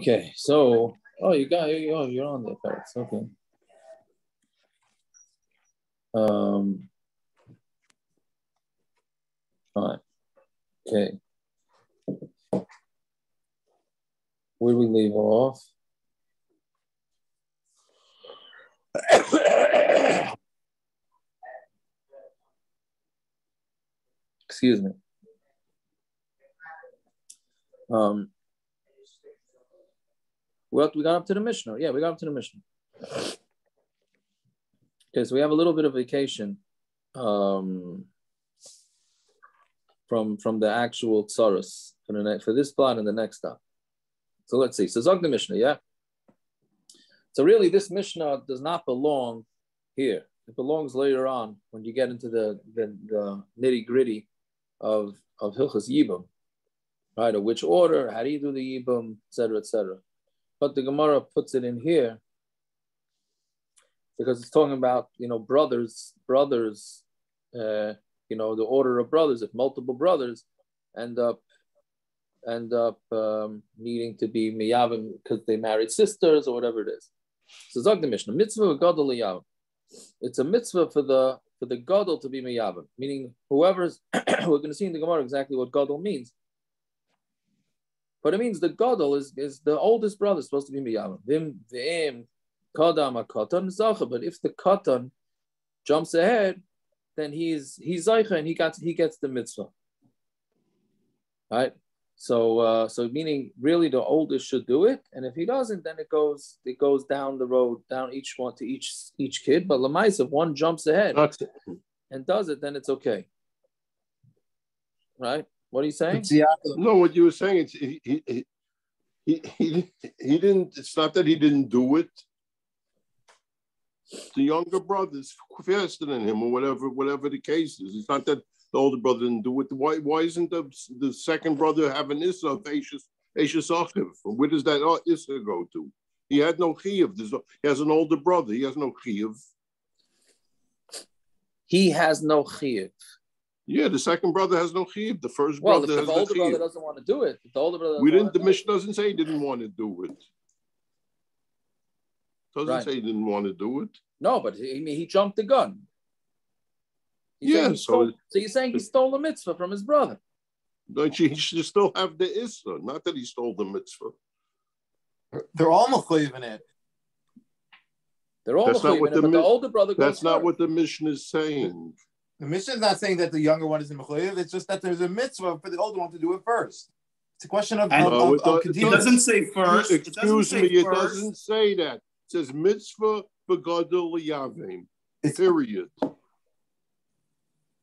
Okay, so you're on there, Paris. Okay. Fine. Okay. Where do we leave off? Excuse me. Well, we got up to the Mishna. Yeah, we got up to the Mishna. Okay, so we have a little bit of vacation from the actual saris for this plot and the next stop. So let's see. So Zog the Mishna, yeah. So really, this Mishnah does not belong here. It belongs later on when you get into the nitty gritty of Hilchas Yibum, right? Of which order, how do you do the Yibum, etc., etc. But the Gemara puts it in here because it's talking about brothers, the order of brothers. If multiple brothers end up needing to be miyavim because they married sisters or whatever it is. So Zog the Mishnah, mitzvah gadol liyavim. It's a mitzvah for the gadol to be miyavim, meaning whoever's. We're going to see in the Gemara exactly what gadol means. But it means the gadol is the oldest brother supposed to be miyavim. V'im kadam akatan zacha. But if the katan jumps ahead, then he's zaycha and he gets the mitzvah. Right. So meaning really the oldest should do it, and if he doesn't, then it goes down the road, down each one to each kid. But lamais, if one jumps ahead and does it, then it's okay. Right? What are you saying? No, what you were saying is he didn't. It's not that he didn't do it. The younger brother's faster than him, or whatever the case is. It's not that the older brother didn't do it. Why isn't the second brother have an issa of Eishes Achiv? Where does that issa go to? He had no chiyuv. He has an older brother. He has no chiyuv. He has no chiyuv. Yeah, the second brother has no chiyuv. The first brother has no chiyuv. Well, if the older brother doesn't want to do it, if the older brother the Mishna doesn't say he didn't want to do it. Doesn't say he didn't want to do it. No, but he jumped the gun. So you're saying he stole the mitzvah from his brother? Don't you? He should still have the issa, not that he stole the mitzvah. They're all mechuyev in it. They're all mechuyev in it, but the older brother goes That's not what the Mishna is saying. The Mishna is not saying that the younger one isn't mechuyev. It's just that there's a mitzvah for the older one to do it first. It's a question of continuous. It doesn't say first. Excuse me, it doesn't say that. It says mitzvah b'gadol liyavim. Period.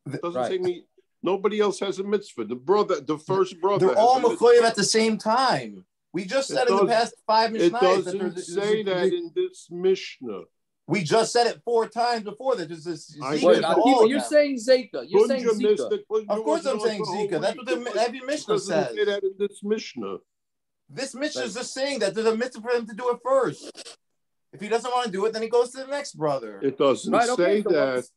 It doesn't say me. Nobody else has a mitzvah. The first brother. They're all mechuyev at the same time. We just said in the past 5 Mishnahs. It doesn't say that in this Mishnah. We just said it 4 times before that. There's this you're saying Zeka. You're saying Zika. Of course I'm saying Zika. That's what every Mishnah says. Say that in this Mishnah. This Mishnah is just saying that there's a mitzvah for him to do it first. If he doesn't want to do it, then he goes to the next brother. It doesn't say that.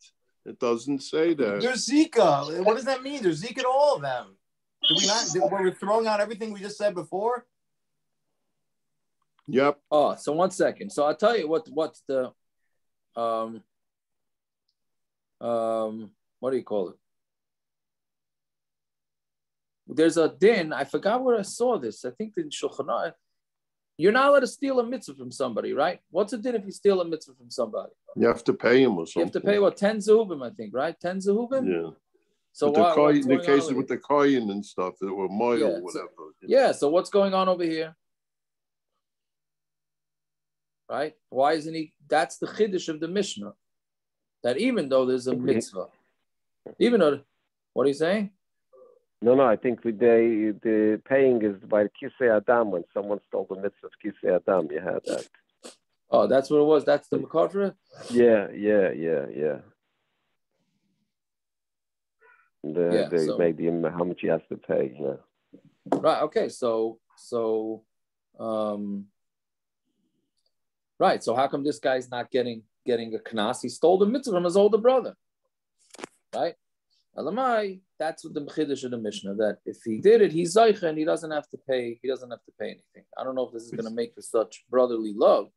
It doesn't say that. There's Zika. What does that mean? There's Zika to all of them. We're throwing out everything we just said before? Yep. Oh, so 1 second. So I'll tell you what's the what do you call it? There's a din. I forgot where I saw this. I think in Shulchan Aruch. You're not allowed to steal a mitzvah from somebody, right? What's a din if you steal a mitzvah from somebody? You have to pay him or something. You have to pay what, 10 zehuvim, I think, right? 10 zehuvim? Yeah. So the cases with the kohen and stuff, that were mile or whatever. Yeah, so what's going on over here? Right? Why isn't he? That's the chiddush of the Mishnah. That even though there's a mitzvah, even though, what are you saying? No, I think the paying is by Kisei Adam. When someone stole the mitzvah of Kisei Adam, you had that. Oh, that's what it was. That's the Makar? Yeah. They made him how much he has to pay. Yeah. Right. Okay. Right. So how come this guy's not getting a knas? He stole the mitzvah from his older brother. Right. Elamai, that's what the Chiddush of the Mishnah, that if he did it, he's Zaycha and he doesn't have to pay anything. I don't know if this is going to make for such brotherly love,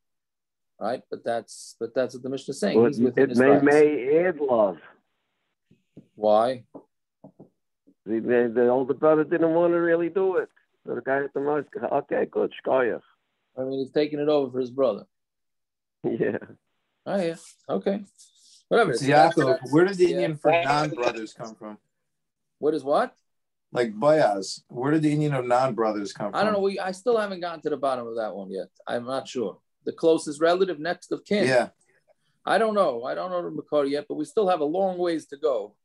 right? But that's what the Mishnah is saying. Well, he's within his may rights. add love. Why? The older brother didn't want to really do it. So the guy at the most, okay, good, shkoyach. I mean, he's taking it over for his brother. Yeah. Oh, yeah. Okay. Whatever. So Yaakov, where does the Indian for non-brothers come from? What is what? Like Boaz. Where did the Indian of non-brothers come from? I don't know. I still haven't gotten to the bottom of that one yet. I'm not sure. The closest relative next of kin. Yeah. I don't know. I don't know the Bekor yet, but we still have a long ways to go.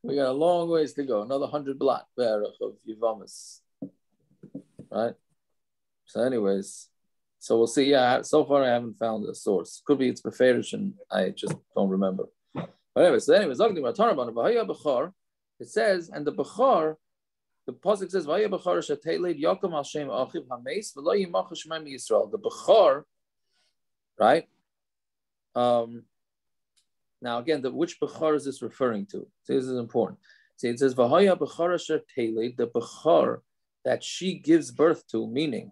We got a long ways to go. Another 100 blot of Yevamos. Right? So anyways, so we'll see. Yeah, so far I haven't found a source. Could be it's Beferish and I just don't remember. But anyways, it says, and the Bechr, the passuk says, "Vaya Bechr sheteled Yakom al Shem Achiv Hameis v'lo yimach Shemem Yisrael." The Bechr, right? Now again, which Bechr is this referring to? So this is important. See, it says, "Vaya Bechr sheteled," the Bechr that she gives birth to, meaning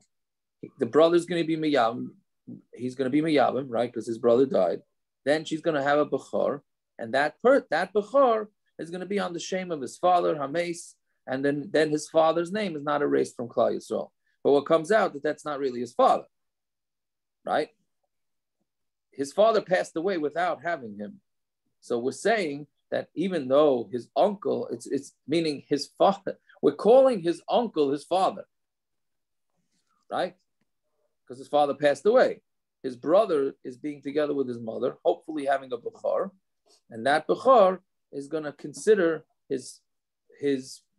the brother's going to be miyavim. He's going to be miyavim, right? Because his brother died. Then she's going to have a Bechr, and that Bechr is going to be on the shame of his father, Hameis, and then his father's name is not erased from Klal Yisrael. But what comes out that's not really his father, right? His father passed away without having him. So we're saying that even though his uncle, it's meaning his father, we're calling his uncle his father, right? Because his father passed away. His brother is being together with his mother, hopefully having a Bechr, and that Bechr is going to consider his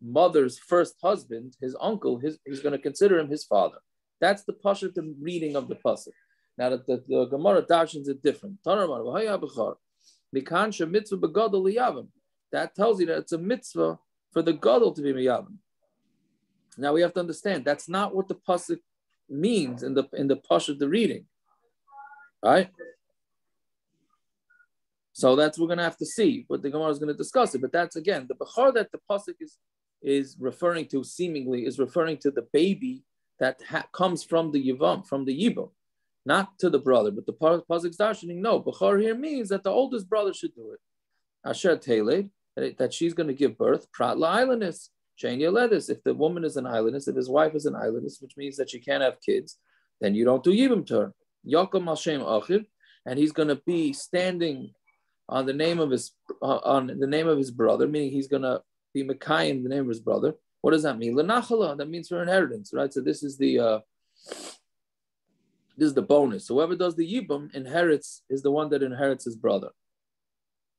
mother's first husband, his uncle, he's going to consider him his father. That's the pashut reading of the passuk. Now the Gemara darshans it different. That tells you that it's a mitzvah for the gadol to be miyavim. Now we have to understand that's not what the passuk means in the pashut the reading, right? So that's we're going to have to see what the Gemara is going to discuss it. But that's again the Bechr that the pasuk is referring to. Seemingly is referring to the baby that comes from the yibum, not to the brother. But the pasuk's darshaning no Bechr here means that the oldest brother should do it. Asher teled that she's going to give birth. Prat la ailonis shein yeledis. If the woman is an ailonis, if his wife is an ailonis, which means that she can't have kids, then you don't do yibum to her. Yakom al Shem Achiv, and he's going to be standing on the name of his brother, meaning he's going to be Mekayim, the name of his brother. What does that mean? L'nachala, that means for inheritance, right? So this is the bonus. So whoever does the yibum is the one that inherits his brother.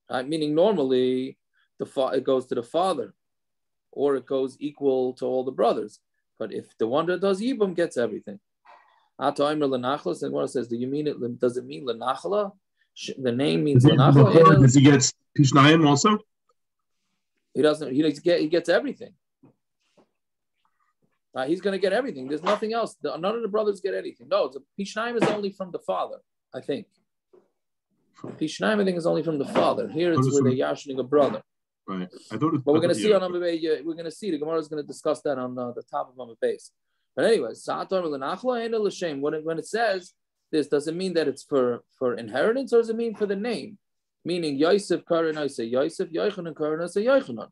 Right? Meaning normally it goes to the father, or it goes equal to all the brothers. But if the one that does yibum gets everything. Atoimer l'nachla, and what it says, does it mean l'nachala? The name means Lanachla. Does he get Pishnayim also? He doesn't. He gets everything. He's going to get everything. There's nothing else. None of the brothers get anything. No, Pishnayim is only from the father. I think Pishnayim, I think, is only from the father. Here it's where they're yashing a brother. Right. I thought. But we're going to see on we're going to see the Gemara is going to discuss that on the top of base. But anyway, when it says this, does it mean that it's for inheritance, or does it mean for the name? Meaning Yosef Karan, I say Yosef, Yochanan Karan, I say Yochanan.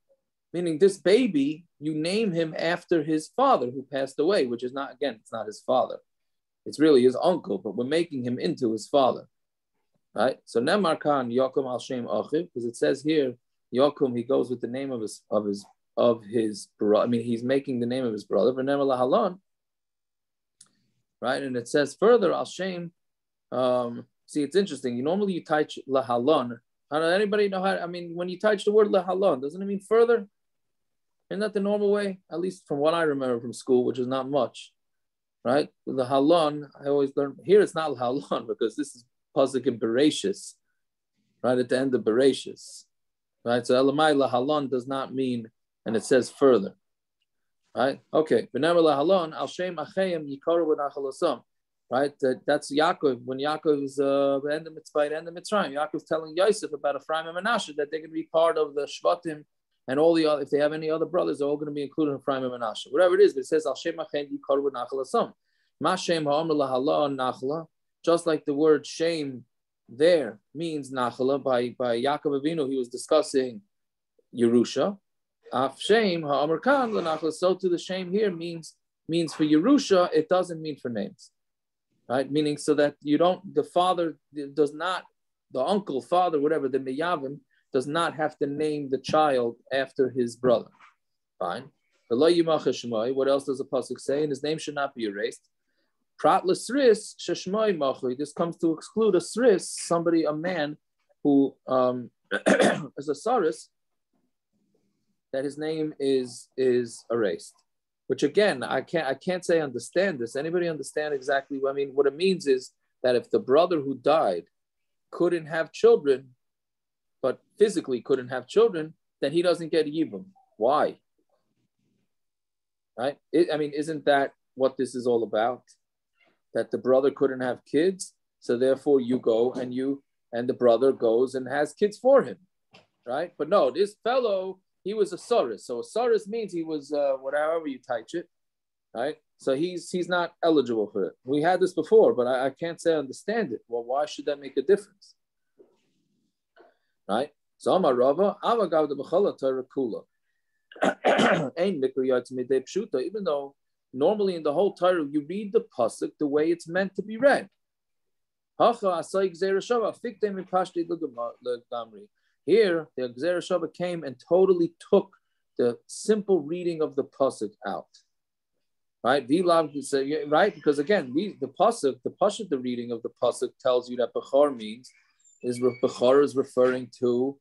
Meaning this baby, you name him after his father who passed away, which is not, again, it's not his father. It's really his uncle, but we're making him into his father. Right? So Nemar Khan Yakum al Shem Achiv, because it says here, Yakum, he goes with the name of his brother. I mean, he's making the name of his brother, V'nemar Lahalon. Right, and it says further, Al Shem. See, it's interesting. Normally you touch lahalon. I don't know, anybody know how? I mean, when you touch the word lahalon, doesn't it mean further? Isn't that the normal way? At least from what I remember from school, which is not much, right? The halon, I always learn here. It's not lahalon because this is pasuk in Bereshis, right at the end of Bereshis, right? So elamai lahalon does not mean, and it says further. Right? Okay. right? That's Yaakov. When Yaakov is end of mitzvah, end of Mitzrayim, Yaakov's telling Yosef about Ephraim and Menashe that they're going to be part of the Shvatim, and all the other, if they have any other brothers, they're all going to be included in Ephraim and Menashe. Whatever it is, but it says Al Shem Achen Yikar Nachal Asam. Mashem Ha'amr Lahala Nachla, just like the word shame there means Nachala. By Yaakov Avinu, he was discussing Yerusha. Af Shem Ha'amr Kan LaNachla. So to the shame here means for Yerusha. It doesn't mean for names, right? Meaning so that you don't. The father does not. The uncle, father, whatever, the meyavim does not have to name the child after his brother. Fine. What else does the passuk say? And his name should not be erased. Prat l'sris sheshmoi machui. This comes to exclude a sris, somebody, a man who is a saris, that his name is erased. Which again, I can't say understand this. Anybody understand exactly what I mean? What it means is that if the brother who died couldn't have children, but physically couldn't have children, then he doesn't get yibum. Why? Right? Isn't that what this is all about? That the brother couldn't have kids, so therefore you go and the brother goes and has kids for him, right? But no, this fellow, he was a saris. So a saris means he was whatever you type it, right? So he's not eligible for it. We had this before, but I can't say I understand it. Well, why should that make a difference? Right? So Amar Rava, Avagav the B'chala Torah Kula. Even though normally in the whole Torah you read the passuk the way it's meant to be read. Here, the gezeira shava came and totally took the simple reading of the passuk out. Right? Right? Because again, the reading of the passuk tells you that Bechor Bechor is referring to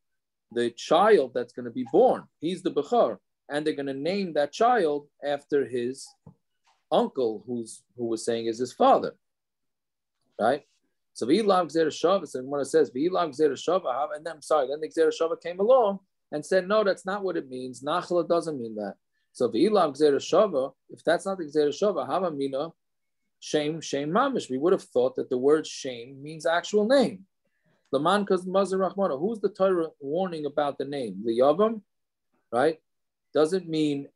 the child that's going to be born. He's the Bechor. And they're going to name that child after his uncle, who was saying is his father. Right? So V'ilav Gezeira Shava, and when it says V'ilav Gezeira Shava, and then the Gezeira Shava came along and said, no, that's not what it means. Nachla doesn't mean that. So V'ilav Gezeira Shava, if that's not the Gezeira Shava, Hava Mina, shame mamish. We would have thought that the word shame means actual name. Laman because Mazar Rahmana. Who's the Torah warning about the name? The Yavam, right? Doesn't mean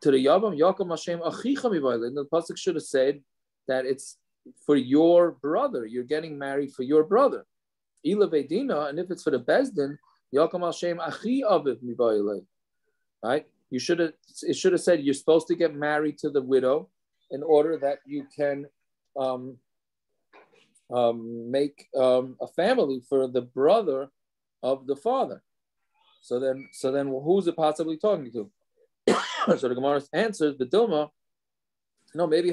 to the Yavam, Yaakov Hashem Achicha Mivayle. The passuk should have said that it's for your brother. You're getting married for your brother. Ila Vedina, and if it's for the Bezdin, Yaakov Hashem Achi Aviv Mivayle. Right? It should have said you're supposed to get married to the widow in order that you can make a family for the brother of the father. So then who's it possibly talking to? So the Gemara answers the Dilma. No, maybe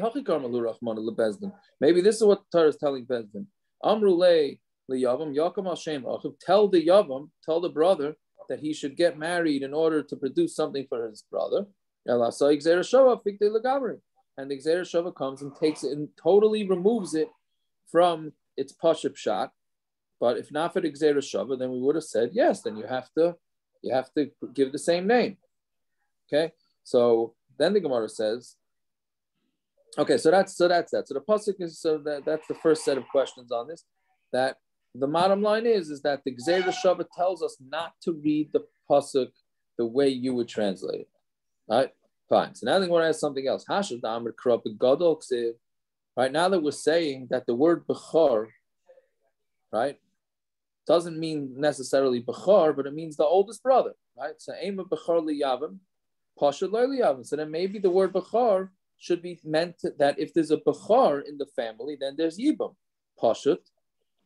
maybe this is what Torah is telling Bezdin. Amrulei liyavam Yaakov Hashem Achiv. Tell the Yavam, tell the brother that he should get married in order to produce something for his brother. And the gezeira shava comes and takes it and totally removes it from its pashut shot. But if not for the gezeira shava, then we would have said yes. Then you have to give the same name. Okay. So then the Gemara says, okay. So that's that. So the passuk is that's the first set of questions on this. That the bottom line is that the gezeira shava tells us not to read the passuk the way you would translate it. All right. Fine. So now they want to ask something else. Right now that we're saying that the word Bechor, right, doesn't mean necessarily Bechor, but it means the oldest brother, right? So aim of Bechor liyavim, Pasha lo liyavim. So then maybe the word Bechor should be meant that if there's a Bechor in the family, then there's yibum, Pashut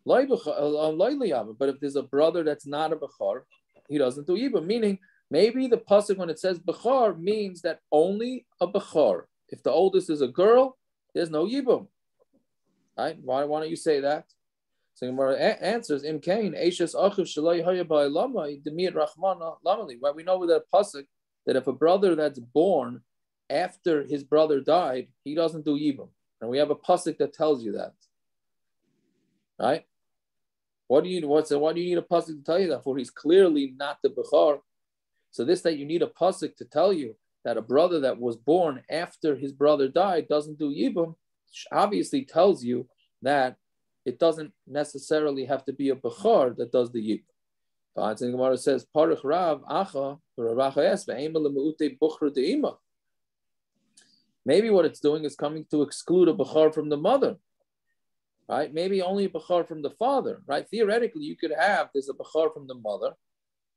lo liyavim. But if there's a brother that's not a Bechor, he doesn't do yibum. Meaning maybe the passuk when it says Bechor means that only a Bechor. If the oldest is a girl, there's no yibum. Right? Why don't you say that? So Gemara answers, Im Kain, Eishes Achiv Shalai Haya Ba'ilama, Demir Rahmana Lamali. Right? We know with that passuk that if a brother that's born after his brother died, he doesn't do yibum. And we have a passuk that tells you that. Right? What do you need a passuk to tell you that for? He's clearly not the Bechor. So this that you need a passuk to tell you that a brother that was born after his brother died doesn't do yibum, obviously tells you that it doesn't necessarily have to be a Bechor that does the yibum. But the Gemara says, Parich Rav Acha Deima. Maybe what it's doing is coming to exclude a Bechor from the mother, right? Maybe only a Bechor from the father, right? Theoretically, you could have, there's a Bechor from the mother,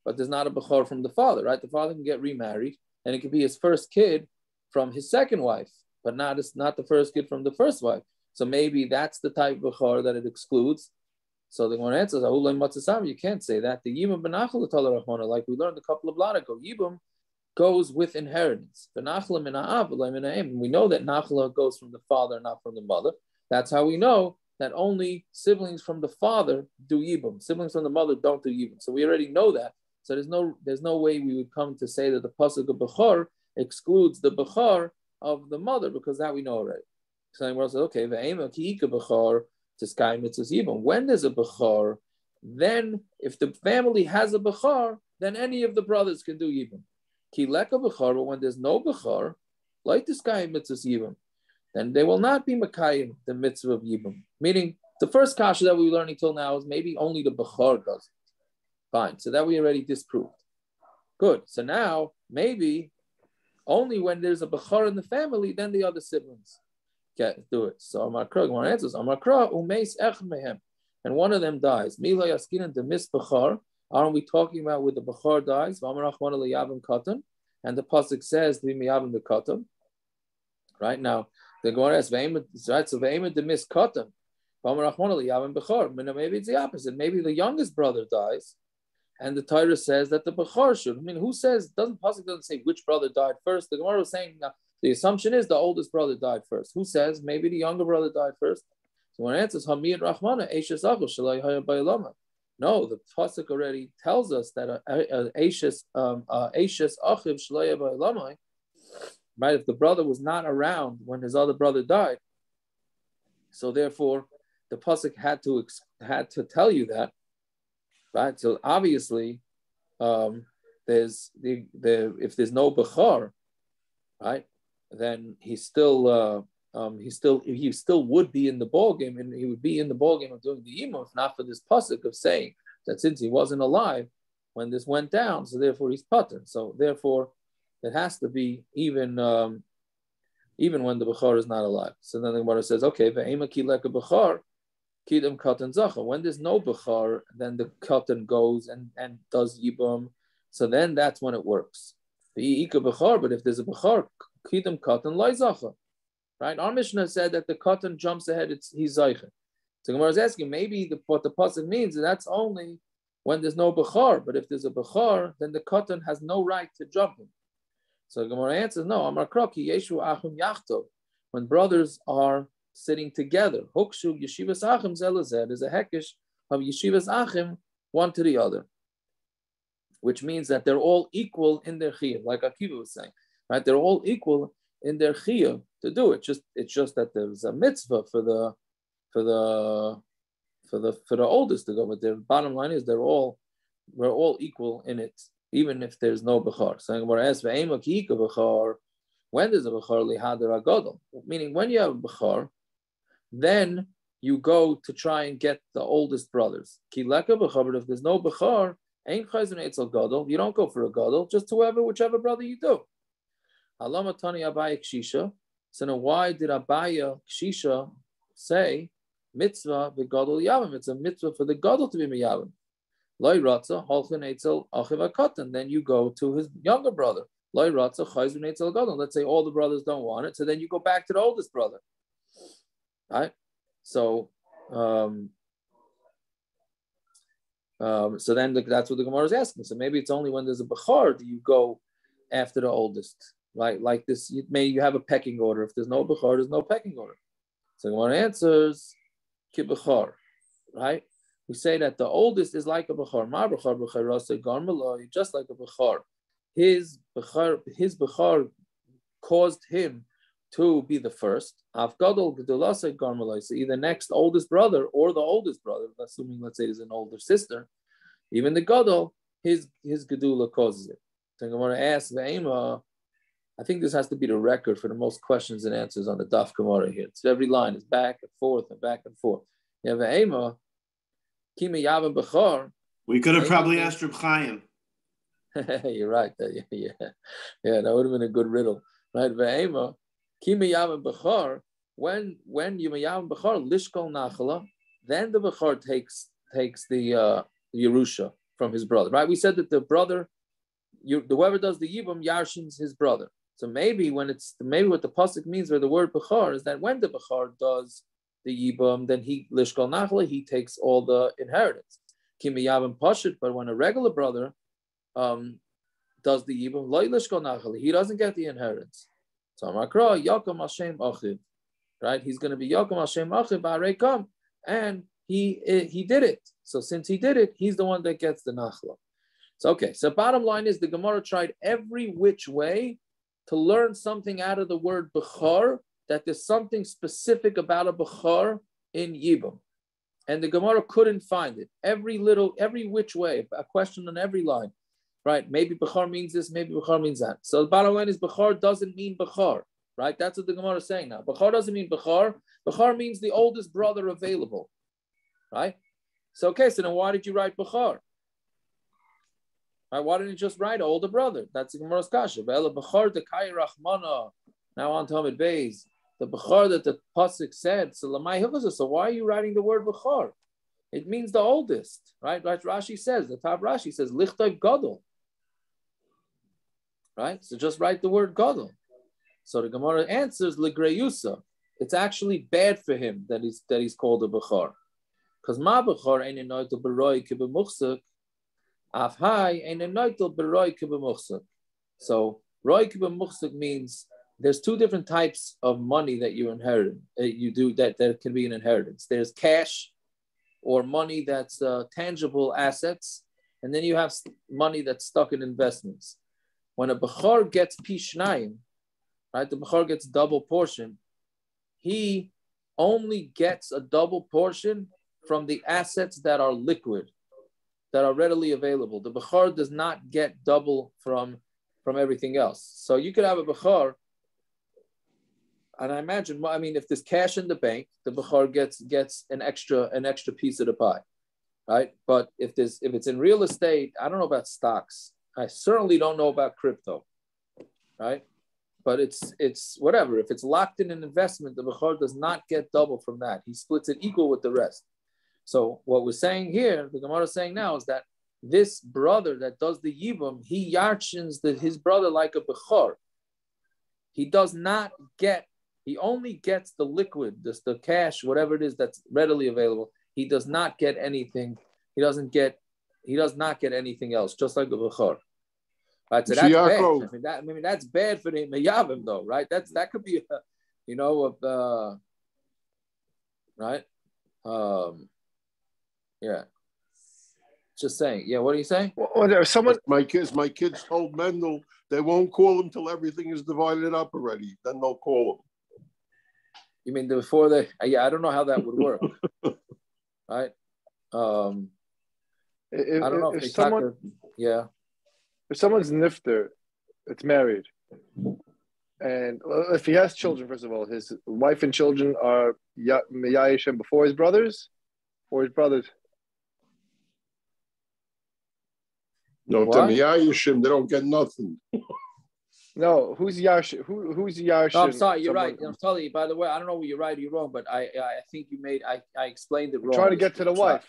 but there's not a Bechor from the father, right? The father can get remarried, and it could be his first kid from his second wife, but not the first kid from the first wife. So maybe that's the type of Bechor that it excludes. So the one answers, you can't say that. The yibum benachal rachmana, like we learned a couple of blot ago, yibum goes with inheritance. We know that nachla goes from the father, not from the mother. That's how we know that only siblings from the father do yibum. Siblings from the mother don't do yibum. So we already know that. So there's no way we would come to say that the passuk of Bechlor excludes the Bechor of the mother, because that we know already. So the Gemara says, okay, ve'ema ki'ika Bechor to sky mitzvahs yibum. When there's a Bechor, then if the family has a Bechor, then any of the brothers can do yibum. Ki leka Bechor, but when there's no Bechor, like the sky mitzvahs yibum, then they will not be makayim the mitzvah of yibum. Meaning, the first kasha that we were learning till now is maybe only the Bechor does it. Fine, so that we already disproved. Good. So now maybe only when there's a Bechor in the family, then the other siblings can do it. So Amar Kra, one answers, Amar Kra, umeis ech mehem, and one of them dies. Mila yaskinan de mis Bechor. Aren't we talking about with the Bechor dies? V'amar Achmana liyavim katan, and the passuk says v'miyavim the katan. Right now, the Gemara says right. So v'emet de mis katan. V'amar Achmana liyavim Bechor. Maybe it's the opposite. Maybe the youngest brother dies, and the Torah says that the Bechor should. I mean, who says, passuk doesn't say which brother died first. The Gemara was saying the assumption is the oldest brother died first. Who says maybe the younger brother died first? So when it answers, Hamid Rahmana, Eishes Achel, Shalai Hayah Bayalama. No, the passuk already tells us that Eishes Achiv Shalai Bayalama, right? If the brother was not around when his other brother died, so therefore the passuk had to tell you that. Right, so obviously, there's if there's no Bechor, right, then he still would be in the ball game, and he would be in the ball game of doing the yibum, if not for this passuk of saying that since he wasn't alive when this went down, so therefore he's patur. So therefore, it has to be even when the Bechor is not alive. So then the Gemara says, okay, ve'ema ki leka Bechor. Kidam katan zacha. When there's no Bechor, then the katan goes and does yibum. So then that's when it works. The ika Bechor, but if there's a Bechor, kidam katan loy zacha. Right? Our Mishna said that the katan jumps ahead, he's zaycha. So Gemara is asking, maybe what the passuk means, and that's only when there's no Bechor. But if there's a Bechor, then the katan has no right to jump him. So Gemara answers, no, Amar Kroki, Yeshu Achim Yachto. When brothers are sitting together. Hokshu yeshivas achim zelazeh. There's a hekesh of yeshivas achim one to the other, which means that they're all equal in their chiyuv, like Akiva was saying. Right? They're all equal in their chiyuv to do it. It's just that there's a mitzvah for the oldest to go. But the bottom line is we're all equal in it, even if there's no Bechor. So I'm going to ask Bechor. When there's a Bechor lihader agadol, meaning when you have a Bechor, then you go to try and get the oldest brothers. Ki leka Bechor, but if there's no Bechor, ain't chayzun eitzel gadol. You don't go for a gadol, just whichever brother you do. Halama tani Abaya kshisha. So now why did Abaya kshisha say mitzvah begadol yavim? It's a mitzvah for the gadol to be miyavim. Loi ratza halchin eitzel achiv akatan. Then you go to his younger brother. Loi ratza chayzun eitzel gadol. Let's say all the brothers don't want it, so then you go back to the oldest brother. Right, so then that's what the Gemara is asking. So maybe it's only when there's a Bechor do you go after the oldest, right? Like this, you have a pecking order. If there's no Bechor, there's no pecking order. So the Gemara answers ki Bechor, right? We say that the oldest is like a Bechor. Ma Bechor b'chayrasei garmaloi, just like a Bechor. His Bechor caused him to be the first. So either next oldest brother or the oldest brother, assuming let's say there's an older sister, even the gadol, his gedula causes it. So I'm going to ask Ve'ema, I think this has to be the record for the most questions and answers on the Daf Gemara here. It's every line is back and forth and back and forth. You have Ema, Kima Yavim Bechor. We could have probably asked Reb Chaim. You're right. Yeah, that would have been a good riddle, right? Ve'ema, Kima Yavim Bechor. When you Yavim Bechor Lishkol Nachala, then the Bechor takes the Yerusha from his brother, right? We said that the brother, whoever does the yibum yarshins his brother. So maybe what the passuk means by the word Bechor is that when the Bechor does the yibum, then he lishkol nachla, he takes all the inheritance. Kimi yavim pashut, but when a regular brother does the yibum, lo lishkol nachla, he doesn't get the inheritance. So Amakra Yakom Hashem Achiv, right? He's going to be Yakom Hashem Achiv Ba'arekam, and he did it. So since he did it, he's the one that gets the nachla. So okay. So bottom line is the Gemara tried every which way to learn something out of the word Bechor, that there's something specific about a Bechor in Yibum. And the Gemara couldn't find it. Every which way, a question on every line, right? Maybe Bechor means this, maybe Bechor means that. So the bottom line is Bechor doesn't mean Bechor, right? That's what the Gemara is saying now. Bechor doesn't mean Bechor. Bechor means the oldest brother available, right? So okay, so then why did you write Bechor? Right, why didn't you just write older brother? That's the Gemara's kasha. Now on Talmud Beis, the Bechor that the passuk said. So why are you writing the word Bechor? It means the oldest, right? Like Rashi says, the top Rashi says lichtay gadol, right? So just write the word gadol. So the Gemara answers legreyusa. It's actually bad for him that he's called a Bechor, because ma Bechor ain't enough to beroi kibemuchsuk. So Roy Kibbutz means there's two different types of money that you inherit. You do that can be an inheritance. There's cash or money that's tangible assets, and then you have money that's stuck in investments. When a Bechor gets pishnayim, right, the Bechor gets double portion. He only gets a double portion from the assets that are liquid, that are readily available. The Bechor does not get double from everything else. So you could have a Bechor, and I imagine, if there's cash in the bank, the Bechor gets an extra piece of the pie, right? But if it's in real estate, I don't know about stocks. I certainly don't know about crypto, right? But it's whatever. If it's locked in an investment, the Bechor does not get double from that. He splits it equal with the rest. So what we're saying here, the Gemara is saying now, is that this brother that does the yibum, he yarchins his brother like a Bechor. He only gets the liquid, the cash, whatever it is that's readily available. He does not get anything. He does not get anything else, just like a Bechor. Right, so that's bad. That's bad for the Meyavim, though, right? That could be, right? Yeah. Just saying. Yeah, what are you saying? Well, there's someone. My kids told Mendel they won't call him till everything is divided up already. Then they'll call him. You mean before they? Yeah, I don't know how that would work. Right? I don't know if someone. Yeah. If someone's nifter, it's married, and if he has children, first of all, his wife and children are miyayishem before his brothers, or his brothers. No, to miyayishim, they don't get nothing. No, who's Yash? Who's Yash? No, I'm sorry, you're right. I'm telling you. By the way, I don't know whether you're right or you're wrong, but I think you made. I explained it wrong. Trying to get to the wife.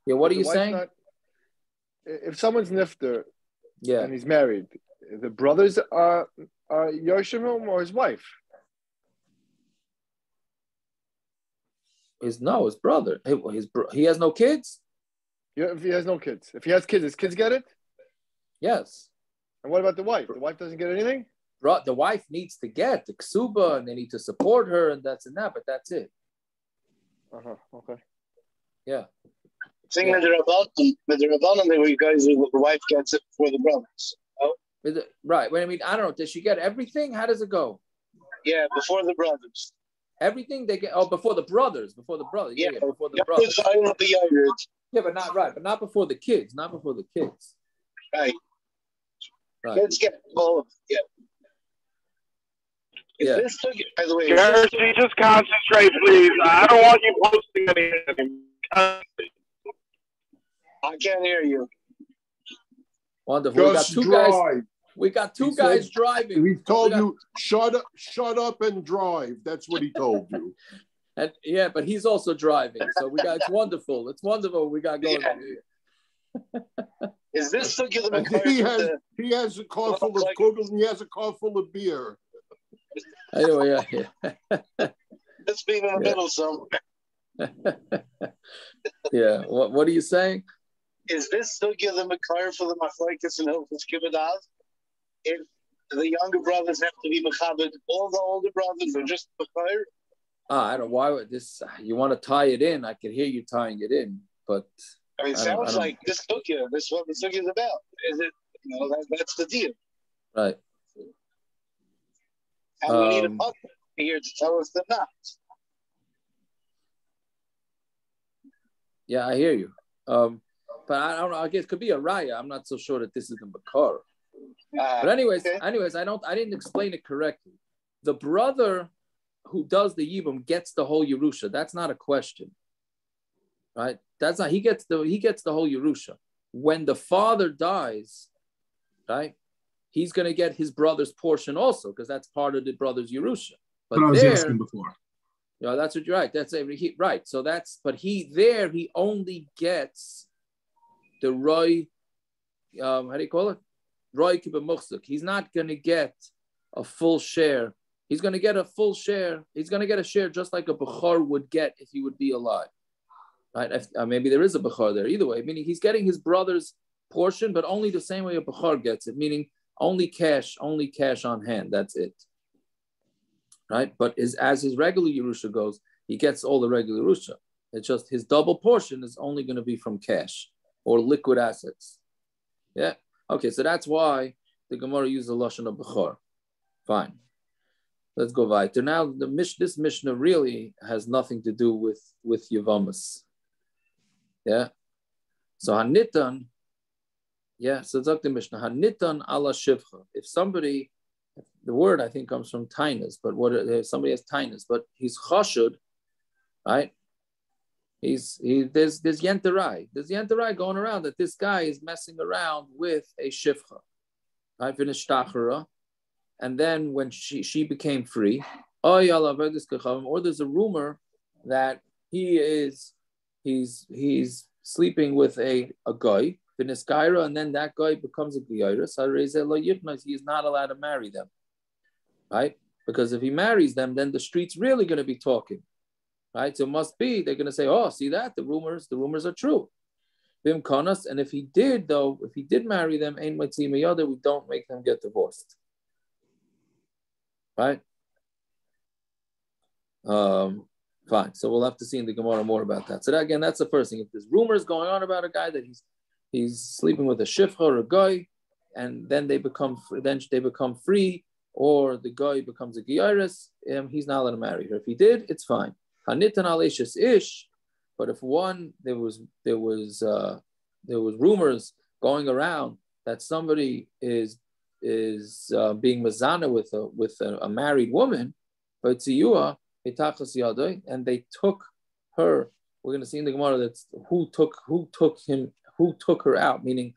Yeah, what are you saying? If someone's nifter. Yeah, and he's married, the brothers are Yoshimim or his wife? His brother. He has no kids? Yeah, if he has no kids. If he has kids, his kids get it? Yes. And what about the wife? The wife doesn't get anything? The wife needs to get the ksuba, and they need to support her, and that's enough, but that's it. Okay. Yeah. Saying with the derabanan, where you guys, the wife gets it for the brothers. Oh? Right. I don't know. Does she get everything? How does it go? Yeah, before the brothers. Everything they get. Oh, before the brothers. Yeah, before the brothers. Yeah, but not before the kids. Not before the kids. Right. Kids get all of it. Yeah. Is this by the way? Garrison, just concentrate, please. I don't want you posting anything. I can't hear you. Wonderful. Just drive. We got two guys driving. He told you, shut up and drive. That's what he told you. And yeah, but he's also driving. So it's wonderful. It's wonderful we got going on here. Is this he has a car full of kugels and he has a car full of beer. Anyway, yeah. Let's be in the middle somewhere. Yeah. What are you saying? Is this still give them a car for the machlokes and hilchos kibbutz? If the younger brothers have to be mechabed, all the older brothers are just makar? I don't know why would this. You want to tie it in? I can hear you tying it in, but I mean, it sounds like this sugya. This is what the sugya is about. Is it? That's the deal, right? And we need a pasuk here to tell us the not. Yeah, I hear you. But I don't know. I guess it could be a raya. I'm not so sure that this is the Bekor. But anyways, I didn't explain it correctly. The brother who does the yibum gets the whole Yerusha. That's not a question, right? That's not. He gets the whole Yerusha. When the father dies, right, he's going to get his brother's portion also because that's part of the brother's Yerusha. But I was asking before. Yeah, that's what you're right. That's right. So he only gets the roy. How do you call it? Roy kibbutz. He's not going to get a full share. He's going to get a full share. He's going to get a share just like a Bechor would get if he would be alive. Right? Maybe there is a Bechor there. Either way, meaning he's getting his brother's portion, but only the same way a Bechor gets it, meaning only cash on hand. That's it. Right? But as his regular Yerusha goes, he gets all the regular Yerusha. It's just his double portion is only going to be from cash or liquid assets. Yeah. Okay, so that's why the Gemara uses the lashon of Bechor. Fine. Let's go weiter. Now, this Mishna really has nothing to do with Yevamos. Yeah. So Hanitan, so it's like the Mishna. Hanitan ala shivcha. If somebody, the word I think comes from tainus, but somebody has tainus, but he's chashud, right? There's yenterai. There's yenterai going around that this guy is messing around with a shivcha, right? And then when she became free, or there's a rumor that he's sleeping with a guy, and then that guy becomes a gezeira. He is not allowed to marry them, right? Because if he marries them, then the street's really going to be talking, right? So it must be they're going to say, "Oh, see that the rumors are true." And if he did marry them, we don't make them get divorced. Right? Fine. So we'll have to see in the Gemara more about that. So again, that's the first thing. If there's rumors going on about a guy that he's sleeping with a shifcha or a guy, and then they become free, or the guy becomes a gezeira, he's not allowed to marry her. If he did, it's fine. Hanitan aleishis ish. But if there was rumors going around that somebody is being mazana with a married woman, but and they took her. We're going to see in the Gemara that's who took her out. Meaning,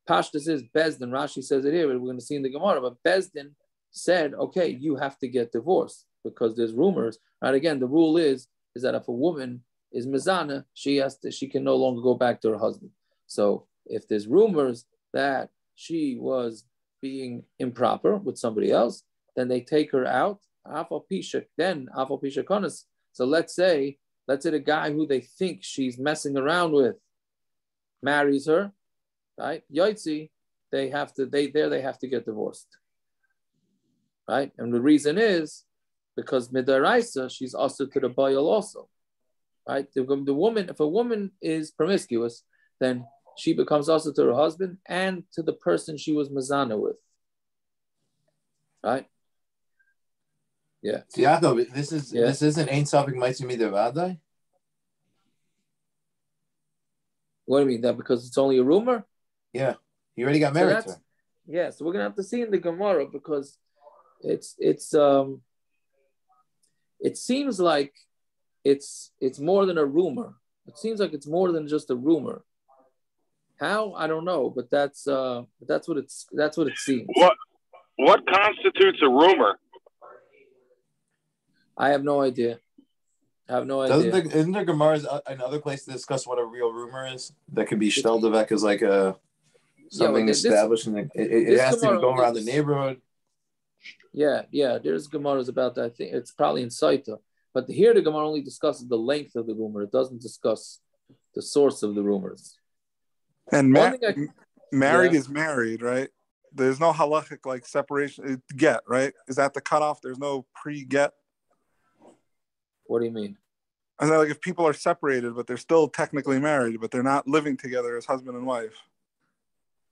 Pashtus is Bezdin. Rashi says it here, but we're going to see in the Gemara. But Bezdin said, "Okay, you have to get divorced because there's rumors." Right? Again, the rule is that if a woman is mazana, she can no longer go back to her husband. So if there's rumors that she was being improper with somebody else, then they take her out. So let's say the guy who they think she's messing around with marries her, right? Yotzi, they have to get divorced, right? And the reason is because midaraisa she's also to the bayal also, right? The woman, if a woman is promiscuous, then she becomes also to her husband and to the person she was mazana with. Right? Yeah. Yaakov, this isn't ain't safek mitzvah midavadai? What do you mean? That because it's only a rumor? Yeah. He already got married to her. Yeah, so we're gonna have to see in the Gemara because it seems like it's more than a rumor. It seems like it's more than just a rumor. How? I don't know, but that's what it seems. What constitutes a rumor? I have no idea. Isn't there Gemara another place to discuss what a real rumor is? That could be shteldavek as like something established, and it has to be going around the neighborhood. Yeah. There's Gemaras about that. I think it's probably in Saita. But here the Gemara only discusses the length of the rumor. It doesn't discuss the source of the rumors. And married is married, right? There's no halachic like separation. Get, right? Is that the cutoff? There's no pre-get? What do you mean? I know, like if people are separated, but they're still technically married, but they're not living together as husband and wife.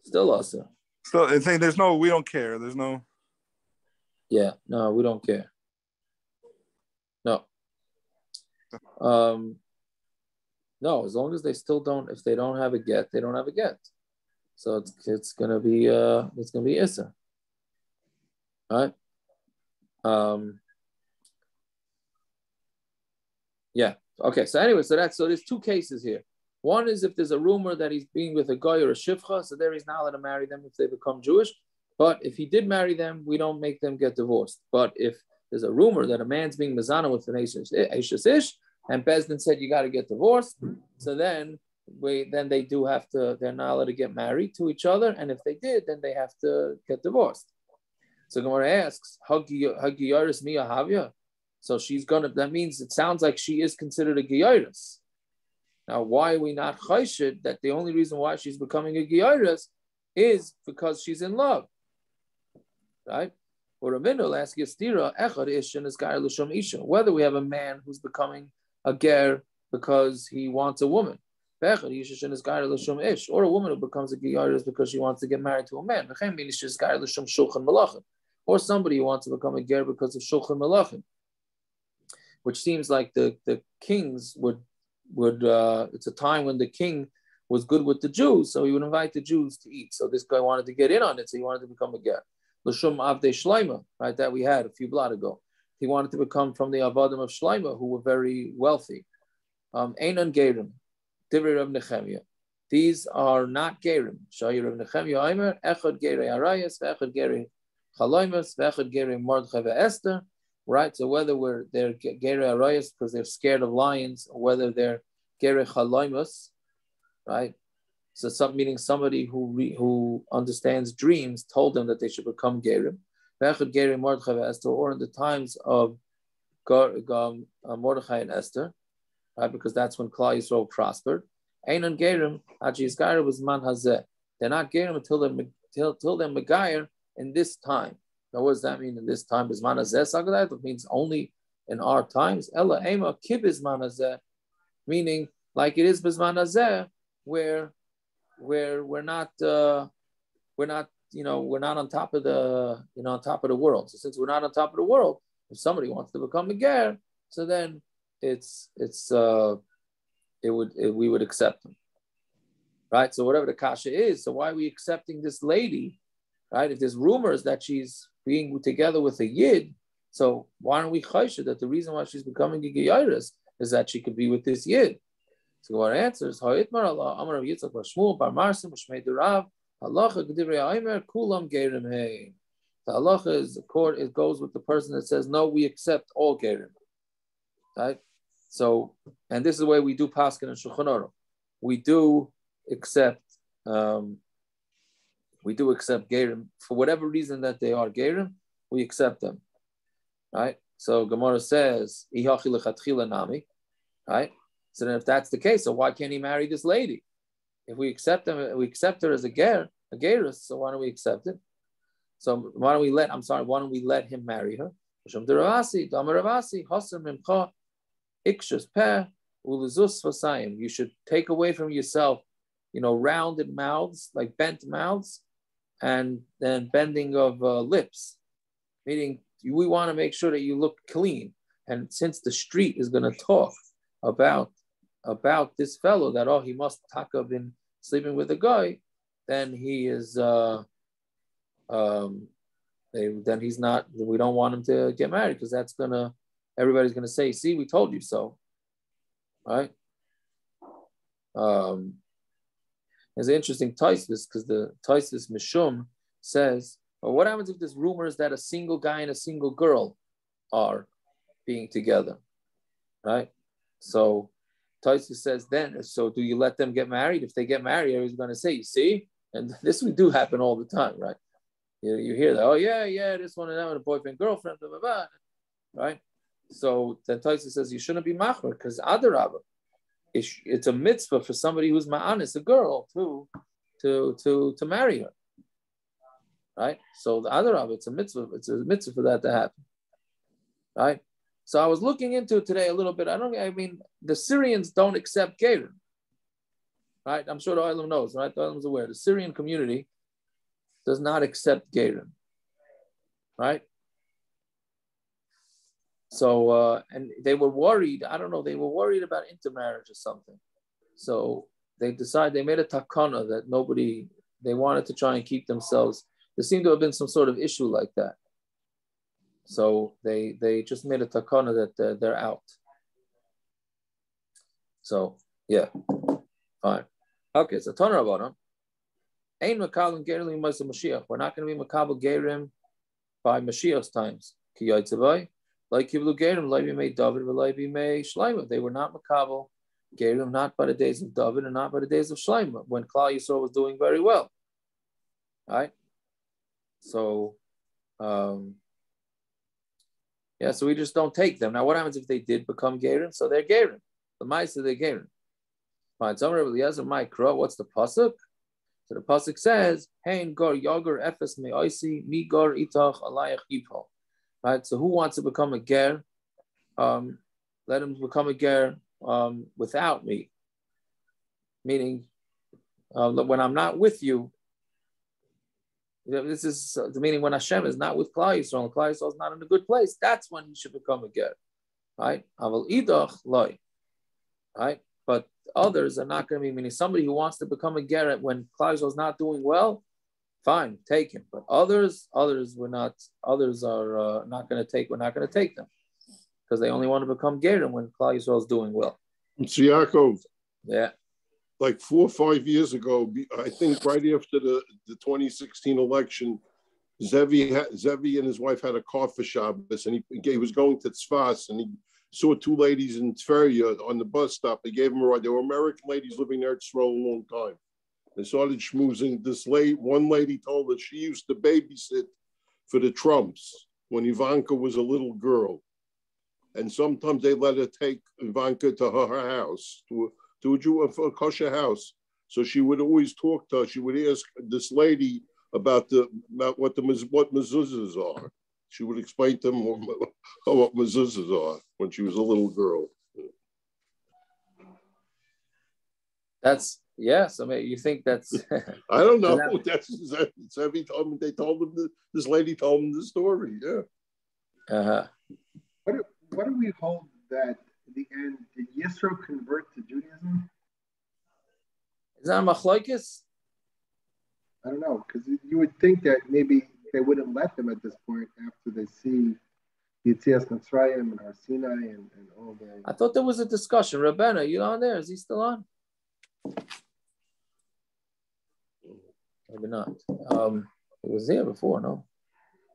Still also. So it's saying there's no, we don't care. There's no. Yeah, no, we don't care. No. No, as long as they still don't, if they don't have a get, they don't have a get. So it's gonna be Issa. Right? Yeah. Okay. So anyway, so there's two cases here. One is if there's a rumor that he's being with a guy or a shivcha, so there he's not allowed to marry them if they become Jewish. But if he did marry them, we don't make them get divorced. But if there's a rumor that a man's being mezana with an Eishes Ish, and Bezdin said you got to get divorced, so then they do have to, they're not allowed to get married to each other, and if they did, then they have to get divorced. So Gemara asks, Hagiyaris Mia Havya? So she's gonna, that means it sounds like she is considered a Geiris. Now, why are we not chayshid that the only reason why she's becoming a Geiris is because she's in love? Right? Or Ravinul asks Yastira, Echad Ishin is Gair L'Shom Isha. Whether we have a man who's becoming a ger because he wants a woman, Echad Ishin is Gair L'Shom Ish, or a woman who becomes a Geiris because she wants to get married to a man. Or somebody who wants to become a ger because of Shulchan Malachim. Which seems like the kings would it's a time when the king was good with the Jews, so he would invite the Jews to eat. So this guy wanted to get in on it, so he wanted to become a ger. L'shum avdei shleima, right, that we had a few blot ago. He wanted to become from the avadim of shleima, who were very wealthy. Einan gerim, divrei Rav Nechemia. These are not gerim. Shayir Rav Nechemia Aimer, echad gerei arayas, ve'echad gerei chaloimas, ve'echad gerei Mordechai ve'Esther. Right, so whether they're gerei arayas because they're scared of lions, or whether they're gerei chaloimas, right? So meaning somebody who understands dreams told them that they should become gerim. Gerei Mordechai ve'Esther, or in the times of Mordechai and Esther, right? Because that's when Klal Yisrael prospered. Einan gerim haji yizgair was man hazeh. They're not gerim until they're megayer in this time. Now, what does that mean in this time? Bisman hazeh sagadav? It means only in our times. Ella ema kibizman hazeh, meaning like it is bisman hazeh, where we're not on top of the world. So since we're not on top of the world, if somebody wants to become a ger, so then we would accept them, right? So whatever the kasha is, so why are we accepting this lady, right? If there's rumors that she's being together with a yid, so why aren't we chaysha that the reason why she's becoming a geiris is that she could be with this yid? So our answer is ha'itmar Allah Amar Yitzchak Shmuel Bar Marsim Shmei Derav Halacha Gedivrei Aimer Kulam Gerim Hey. The halacha is it goes with the person that says no, we accept all gerim, right? So, and this is the way we do paskin and Shulchan Aruch. We do accept gerim for whatever reason that they are gerim. We accept them, right? So Gemara says ihachi lechatchila nami, right? So then, if that's the case, so why can't he marry this lady? If we accept them, we accept her as a gerus. So why don't we accept it? So why don't we let him marry her? You should take away from yourself, rounded mouths, like bent mouths, and then bending of lips. Meaning, we want to make sure that you look clean. And since the street is going to talk about this fellow that he must have been sleeping with a guy, then he is then he's not. We don't want him to get married because everybody's gonna say, "See, we told you so." Right? There's an interesting Taisus because the Taisus Mishum says, "Well, what happens if there's rumors that a single guy and a single girl are being together?" Right? So Taisus says, then, so do you let them get married? If they get married, everybody's going to say, "You see," and this would do happen all the time, right? You hear that, "Oh yeah, this one and that one, a boyfriend, girlfriend, blah, blah, blah," right? So then Taisus says you shouldn't be machmer because adarabah, it's a mitzvah for somebody who's ma'anis, a girl, to marry her, right? So the adarabah, it's a mitzvah for that to happen, right? So I was looking into it today a little bit. The Syrians don't accept gezeira, right? I'm sure the ailonis knows, right? The ailonis is aware. The Syrian community does not accept gezeira, right? So, and they were worried, they were worried about intermarriage or something. So they made a takana that they wanted to try and keep themselves. There seemed to have been some sort of issue like that. So they just made a takana that they're out. So, yeah, fine. Okay, so Tana Ein Makabel Gerim Mashiach. We're not going to be Makabel Gerim by Mashiach's times. Ki Yaitzavai. Like Kiblu Gerim, like we made David, like we made Shlomo. They were not Makabel Gerim, not by the days of David and not by the days of Shlomo, when Klal Yisrael was doing very well. Right? So, so we just don't take them. Now, what happens if they did become Gerim? So they're Gerim. The Maisa, they're Gerim. Fine. Some Rebbe Eliezer might crow. What's the passuk? So the pasuk says, "Hein gar yager efes me'oisi mi gar itach alayach yipol." Right. So who wants to become a ger? Let him become a ger without me. Meaning, when I'm not with you. This is the meaning when Hashem is not with Klal Yisrael, and Klal Yisrael is not in a good place. That's when he should become a ger. Right. Aval idach loy. Right. But others are not going to be, meaning somebody who wants to become a ger when Klal Yisrael is not doing well, fine, take him. But others are not going to take. We're not going to take them because they only want to become ger when Klal Yisrael is doing well. So Yaakov, yeah, like 4 or 5 years ago, I think right after the 2016 election, Zevi and his wife had a car for Shabbos, and he was going to Tzfas, and he saw 2 ladies in Tveria on the bus stop. They gave him a ride. They were American ladies living there for a long time. They started schmoozing. One lady told her she used to babysit for the Trumps when Ivanka was a little girl. And sometimes they let her take Ivanka to her house, to a kosher house. So she would always talk to her. She would ask this lady about what mezuzahs are. She would explain to them what mezuzahs are when she was a little girl. That's yes. I mean, you think that's? I don't know. They told them this lady told them the story. Yeah. What do we hold that in the end did Yisro convert to Judaism? Is that machlokes? I don't know, because you would think that maybe they wouldn't let them at this point after they see Yitzias Mitzrayim and Har Sinai and all that. I thought there was a discussion. Rabbeinu, you on there? Is he still on? Maybe not. He was there before, no?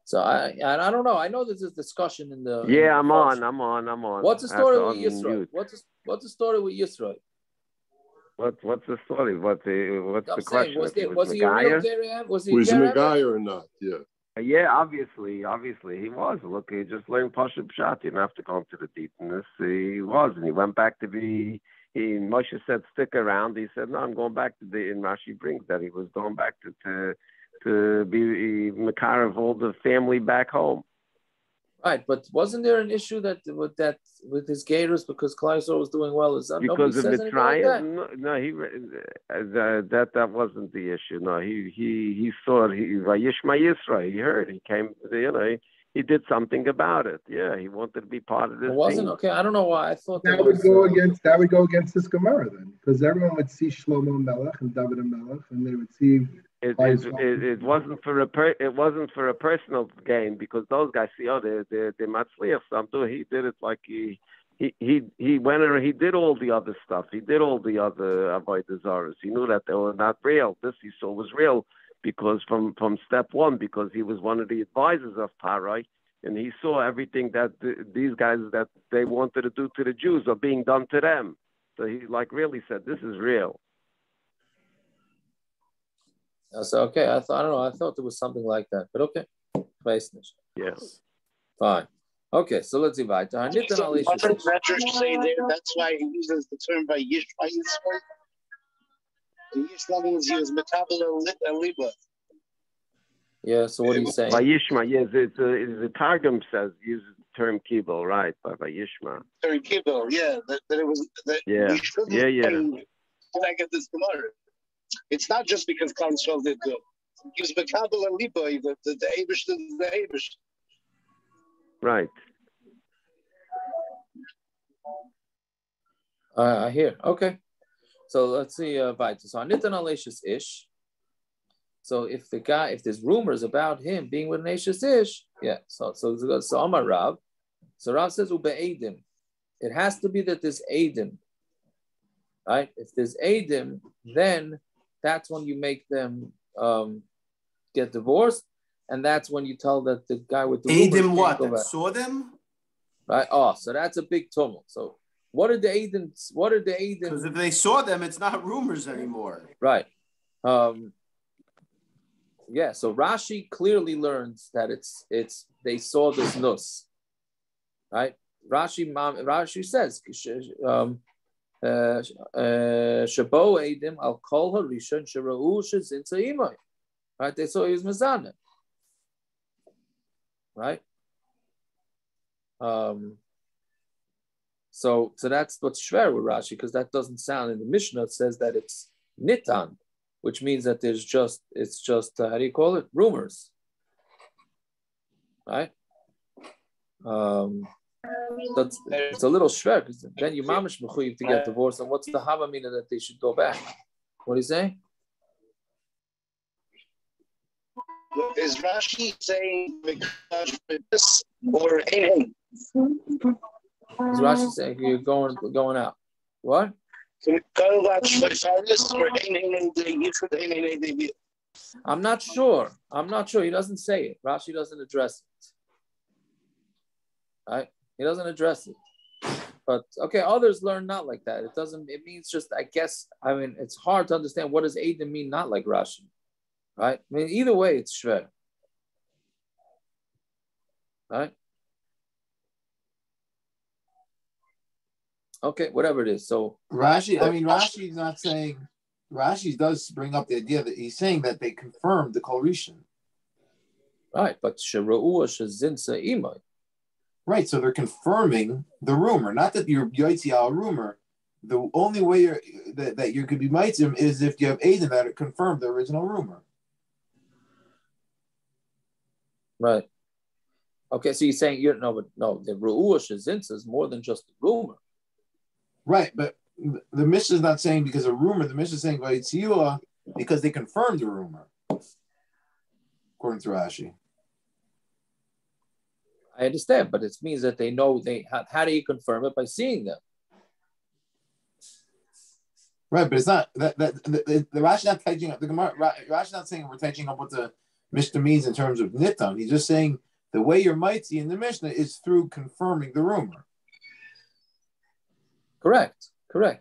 So I don't know. I know there's this discussion in the. Yeah, in I'm the on. What's the story with Yisro? What's the story with Yisro? What's the story? What's the question? Was he a real Gerim? Was he a guy or not? Yeah. Yeah, obviously he was. Look, he just learned Pasha Pshat. You don't have to go into the deepness. He was, and he went back to be. Moshe said, "Stick around." He said, "No, I'm going back to the." And Rashi brings that he was going back to be Makar of all the family back home. Right, but wasn't there an issue with his gators because Klal Yisrael was doing well? Because of Mitzrayim? No, that wasn't the issue. No, he thought Vayishma Yisrael. He heard. He came. He did something about it. Yeah, he wanted to be part of this. It wasn't team. Okay. I don't know why. I thought that would go against this Gemara then, because everyone would see Shlomo Melech and David Melech, and they would see it wasn't for a personal gain, because those guys see, they're matzliach. So he did it like he went and he did all the other stuff. He did all the other avodah zaros. He knew that they were not real. This he saw was real because from step one, because he was one of the advisors of Parai, and he saw everything that these guys that they wanted to do to the Jews are being done to them. So he really said, this is real. So okay, I thought there was something like that, but okay. Yeah. Fine. Okay, so let's see. What does Medrash say there? That's why he uses the term by Yishma. The Yishma means he was metabel liba. Yeah, so what are you saying? By Yishma, yes, the Targum says uses the term kibel, right? By Yishma. Term kibel, yeah. That it was that yeah. Did I get this Gemara? It's not just because Khan Yisrael did good. He was metabel liba, the Abish to the Abish. Right. I hear. Okay. So let's see. So Anitan Aleshis Ish. So if there's rumors about him being with an Ashes Ish, yeah. So Amar Rav. So Rav says Ube Eidim. It has to be that there's Eidim. Right? If there's Eidim, then that's when you make them get divorced. And that's when you tell that the guy with the Eidim what? That saw them? Right. Oh, so that's a big tumult. So what are the Eidim? Because if they saw them, it's not rumors anymore. Right. Yeah. So Rashi clearly learns that it's they saw this nus. Right. Rashi says Shabo Eidim al kol harishon sherau shezinta imay. Right. They saw he was mezana. Right. So that's what's shver with Rashi, because that doesn't sound in the Mishnah. It says that it's nitan, which means that it's just how do you call it? Rumors. Right. It's a little shver, because then you mamish mechuyev to get divorced. And what's the havamina that they should go back? What do you say? Is Rashi saying because this or hey? Is Rashi saying you're going out? What? I'm not sure. He doesn't say it. Rashi doesn't address it. Right? He doesn't address it. But okay, others learn not like that. It means just, I guess, it's hard to understand what does Eidim mean not like Rashi. Right? I mean, either way, it's shver. Right? Okay, whatever it is. So Rashi's not saying. Rashi does bring up the idea that he's saying that they confirmed the kol rishon. Right, but shera'ua shezinsa imay. Right, so they're confirming the rumor, not that you're yotzi al rumor. The only way that you could be mitzim is if you have Eidim that confirmed the original rumor. Right. Okay, so you're saying the Ru'ua Shazinsa is more than just a rumor. Right, but the Mishna is not saying because of rumor. The Mishna is saying Vayitziyua because they confirmed the rumor, according to Rashi. I understand, but it means that they know how do you confirm it? By seeing them. Right, but it's not the Rashi not touching up the Gemara. Rashi not saying we're touching up what the Mishnah means in terms of nitam. He's just saying the way you're mitzi in the Mishnah is through confirming the rumor. Correct. Okay,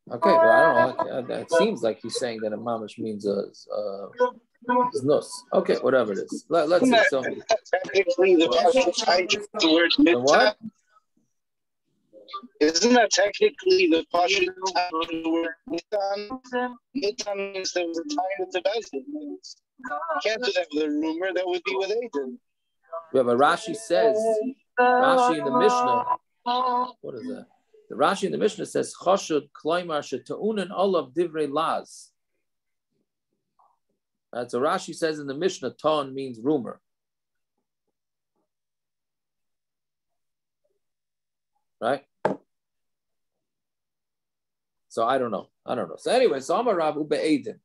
but I don't know. It seems like he's saying that a mamish means nus. Okay, whatever it is. Let's see. So technically, the word the what? Isn't that technically the Pasha the word nitan? Nitan means there was a time at the Bezin. You can't do that with a rumor. That would be with Aiden. Yeah, but Rashi says, Rashi in the Mishnah, what is that? The Rashi in the Mishnah says, Chashud Klaimar Shetaunin Olav Divrei Laz. So Rashi says in the Mishnah, Ton means rumor. Right? So I don't know. So anyway, so Amar Rav Ube Eidin.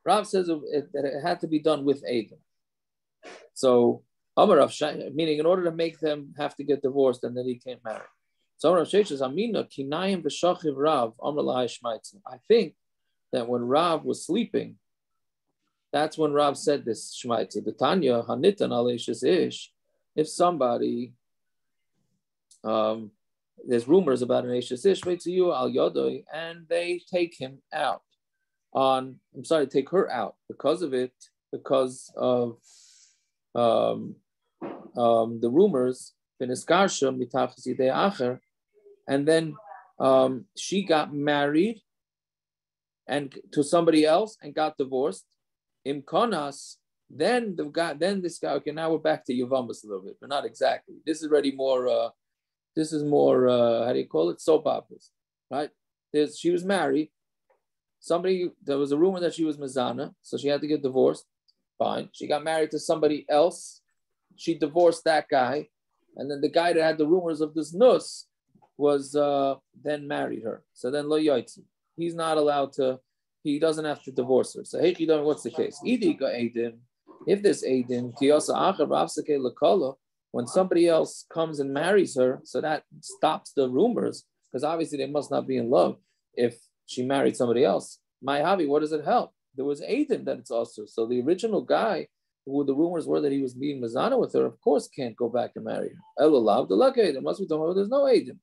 Rav says that it had to be done with Eidin. So Amar Rav, meaning in order to make them have to get divorced and then he can't marry. So Amar Rav says, Amina kinayim v'shachiv Rav Amar lahai shmaitza. I think that when Rav was sleeping, that's when Rav said this shmaitza. The Tanya hanitan aleishas ish. If somebody, there's rumors about an eishas ish you al yodoi, and they take him out take her out because of it, because of the rumors, and then she got married and to somebody else and got divorced. Imkonas, then this guy. Okay, now we're back to Yevamos a little bit, but not exactly. This is already more. This is more. How do you call it? Soap operas, right? She was married. There was a rumor that she was Mizana, so she had to get divorced. Fine. She got married to somebody else. She divorced that guy, and then the guy that had the rumors of this nus was then married her. So then lo yoitzi. He's not allowed to. He doesn't have to divorce her. So hey, what's the case? If there's Eidin, when somebody else comes and marries her, so that stops the rumors, because obviously they must not be in love if she married somebody else. My hobby, what does it help? There was Eidin that it's also. So the original guy, who the rumors were that he was being Mazana with her, of course can't go back and marry her. Elulav, the luck Eidin, must be talking about there's no Eidin.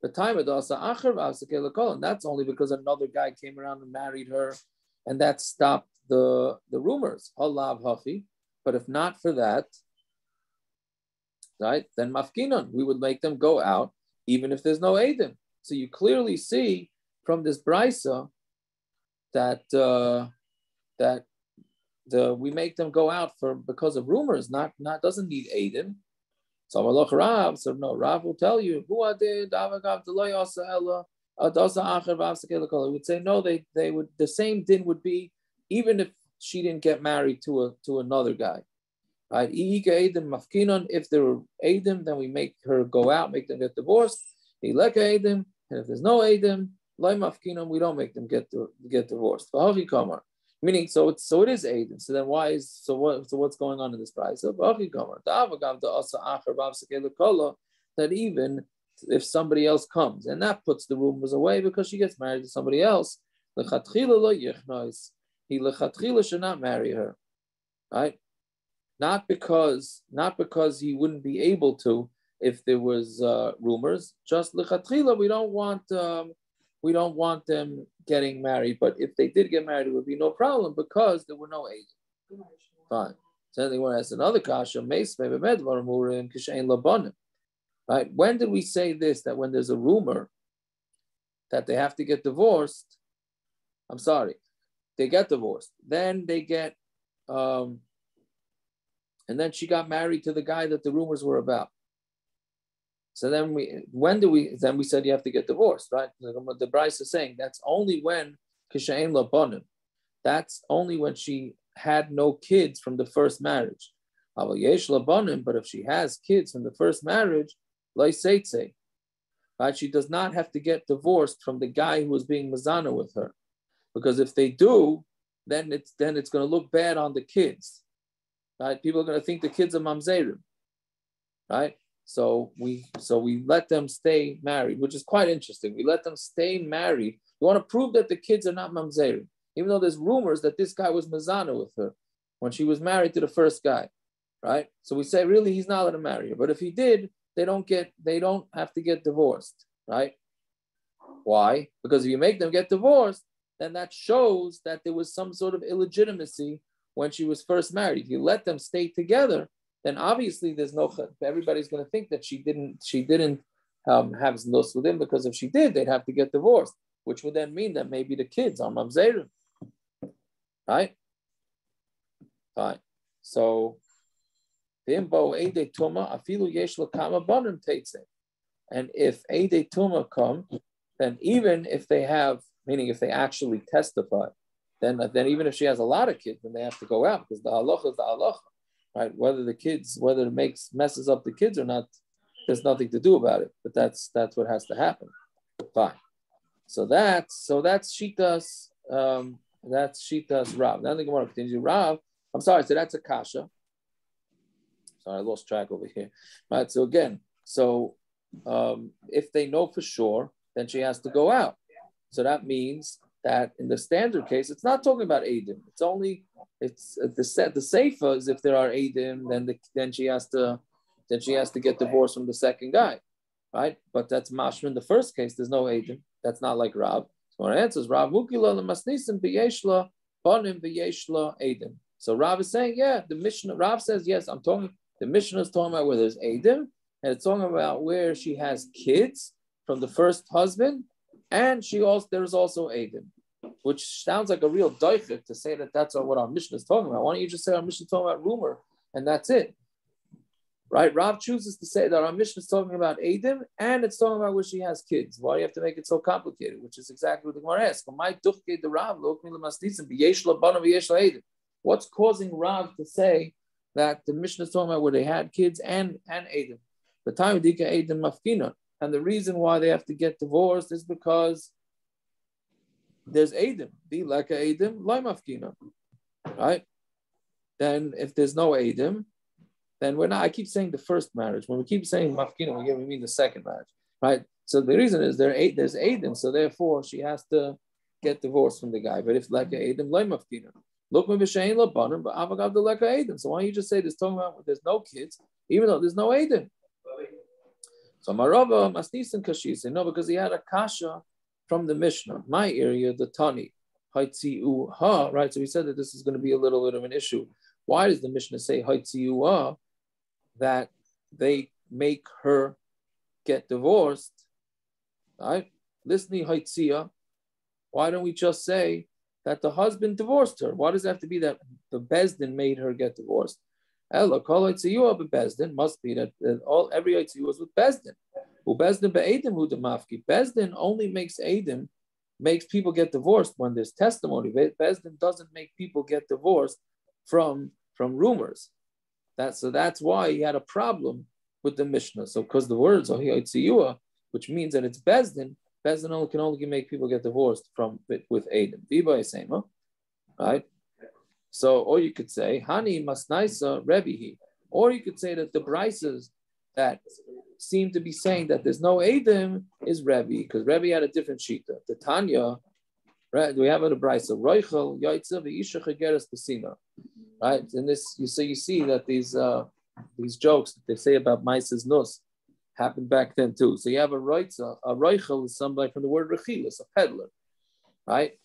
The time of and that's only because another guy came around and married her, and that stopped the rumors. But if not for that, right, then mafkinon, we would make them go out even if there's no Eidin. So you clearly see from this brisa that we make them go out because of rumors, not doesn't need Eidin. So Rav, so no, Rav will tell you who I did. He would say no. They would, the same din would be even if she didn't get married to another guy. Right? If there were Eidim, then we make her go out, make them get divorced. And if there's no Eidim, we don't make them get divorced. Meaning, so it is Eidim. So then what's going on in this price? That even if somebody else comes, and that puts the rumors away because she gets married to somebody else, he lechatchila should not marry her, right? Not because he wouldn't be able to if there was rumors. Just lechatchila, we don't want them getting married. But if they did get married, it would be no problem because there were no Eidim. Fine. So then they want to ask another kasha. Right? When did we say this? That when there's a rumor that they have to get divorced, they get divorced. Then they get, and then she got married to the guy that the rumors were about. So then we said you have to get divorced, right? The Bryce is saying that's only when kishayin labanim. That's only when she had no kids from the first marriage. But if she has kids from the first marriage, right? She does not have to get divorced from the guy who was being mazana with her, because if they do, then it's going to look bad on the kids, right? People are going to think the kids are mamzerim, right? So we let them stay married, which is quite interesting. We let them stay married. We want to prove that the kids are not mamzerim, even though there's rumors that this guy was mazana with her when she was married to the first guy, right? So we say really he's not allowed to marry her, but if he did, they don't have to get divorced, right? Why? Because if you make them get divorced, then that shows that there was some sort of illegitimacy when she was first married. If you let them stay together, then obviously there's no. Everybody's going to think that she didn't have zchus with him, because if she did, they'd have to get divorced, which would then mean that maybe the kids are mamzerim, right? Fine. So. And if Eidei Tuma come, then even if they have, meaning if they actually testify, then even if she has a lot of kids, then they have to go out, because the halacha is the halacha, right? Whether it messes up the kids or not, there's nothing to do about it. But that's what has to happen. Fine. So that's Shitas. That's Shitas Rav. Now the Gemara continues. Rav. I'm sorry. So that's a kasha. Sorry, I lost track over here. Right. So again, if they know for sure, then she has to go out. So that means that in the standard case, it's not talking about Eidim. It's the safer is if there are Eidim, then she has to get divorced from the second guy, right? But that's mashma in the first case. There's no Eidim. That's not like Rav. So our answer is Rav Mukila lemasnisim b'yeshla banim b'yeshla Eidim. So Rav is saying, yeah, the Mishna. Rav says yes. The Mishna is talking about where there's Eidim, and it's talking about where she has kids from the first husband, and there's also Eidim, which sounds like a real doifik to say that that's what our Mishna is talking about. Why don't you just say our Mishna is talking about rumor, and that's it, right? Rav chooses to say that our Mishna is talking about Eidim, and it's talking about where she has kids. Why do you have to make it so complicated? Which is exactly what the Gemara asks. What's causing Rav to say that the Mishna is talking about where they had kids and Eidim? The time Dika Eidim Mafkina. And the reason why they have to get divorced is because there's Eidim. Be like a Eidim, loy mafkina. Right? Then if there's no Eidim, then we're not. I keep saying the first marriage. When we keep saying mafkina, we mean the second marriage. Right? So the reason is there's Eidim, so therefore she has to get divorced from the guy. But if like a Eidim, loy mafkina. Look, but avagav the like a Eidim. So why don't you just say there's talking about there's no kids, even though there's no Eidim? So Marava Masnisan Kashisa, no, because he had a kasha from the Mishnah, my area, the Tani, Haitziu Ha, right? So he said that this is going to be a little bit of an issue. Why does the Mishnah say Haitziu Ha, that they make her get divorced? Right? Listen, Haitzia. Why don't we just say that the husband divorced her? Why does it have to be that the Bezdin made her get divorced? Ella kol Haitziu bezdin must be that every Haitziu was with Bezdin. Who Bezdin be'edim hu demafki. Bezdin only makes people get divorced when there's testimony. Bezdin doesn't make people get divorced from rumors. That's why he had a problem with the Mishnah. So because the words are Haitziu, which means that it's Bezdin can only make people get divorced with Eidim. Viva Esema, right? So, or you could say, Hani Masnaisa Rebihi. Or you could say that the brises that seem to be saying that there's no Eidim is Rebbe, because Rebbe had a different shita. The Tanya, right? We have a brisa, Roichel, Yaitza, V'isha Chageres Pesina. Right? And this, you see that these jokes that they say about Maisa's Nus happened back then too. So you have a Roichel is somebody from the word Rechilis, a peddler. Right?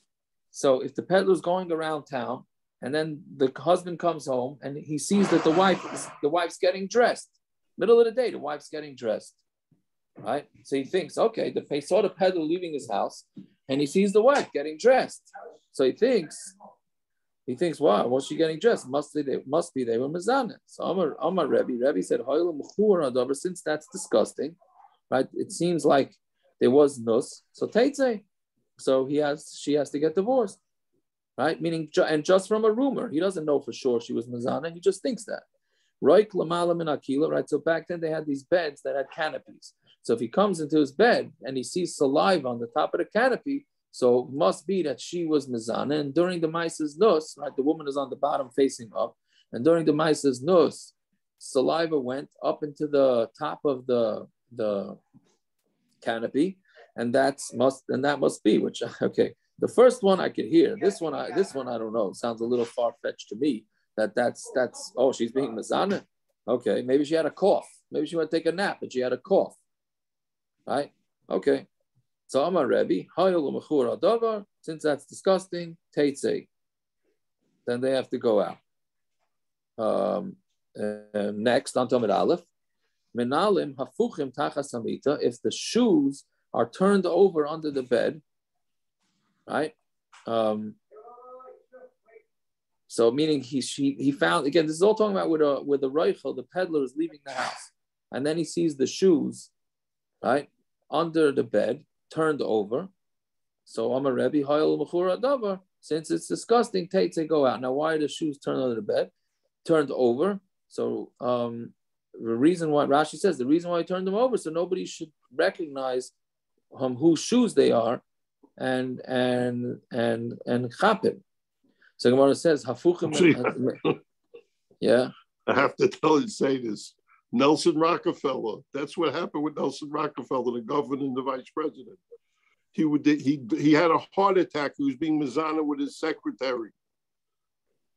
So if the peddler's going around town, and then the husband comes home and he sees that the wife's getting dressed. Middle of the day, the wife's getting dressed, right? So he thinks, okay, he saw the peddler leaving his house and he sees the wife getting dressed. So he thinks, wow, what's she getting dressed? Must be they were mezanah. So Amar Rebbe said, since that's disgusting, right? It seems like there was nus. So Teitzei, so she has to get divorced. Right? Meaning, and just from a rumor, he doesn't know for sure she was Mazana, he just thinks that. Right? So back then they had these beds that had canopies. So if he comes into his bed and he sees saliva on the top of the canopy, so it must be that she was Mazana. And during the Maisa's Nus, right, the woman is on the bottom facing up. And during the Maisa's Nus, saliva went up into the top of the canopy, and that must be, which, okay. The first one I could hear. This one I don't know. It sounds a little far-fetched to me. That's she's being Mazana. Okay, maybe she had a cough. Maybe she went to take a nap, but she had a cough. Right? Okay. So Amar Rebbe, since that's disgusting, Teitzei. Then they have to go out. Next, on Talmud Aleph. Menalim hafuchim tachas hamita. If the shoes are turned over under the bed, right? So meaning he found, again, this is all talking about with the Reichel, the peddler is leaving the house, and then he sees the shoes, right, under the bed, turned over. So Amar Rebbe, Hayel Mechura Davar, since it's disgusting, Teitzei go out. Now, why are the shoes turned under the bed? Turned over. So the reason why, Rashi says, the reason why he turned them over, so nobody should recognize whose shoes they are and chapim. So Gemara says hafuchim. Yeah. I have to say this. Nelson Rockefeller. That's what happened with Nelson Rockefeller, the governor and the vice president. He had a heart attack. He was being Mizana with his secretary.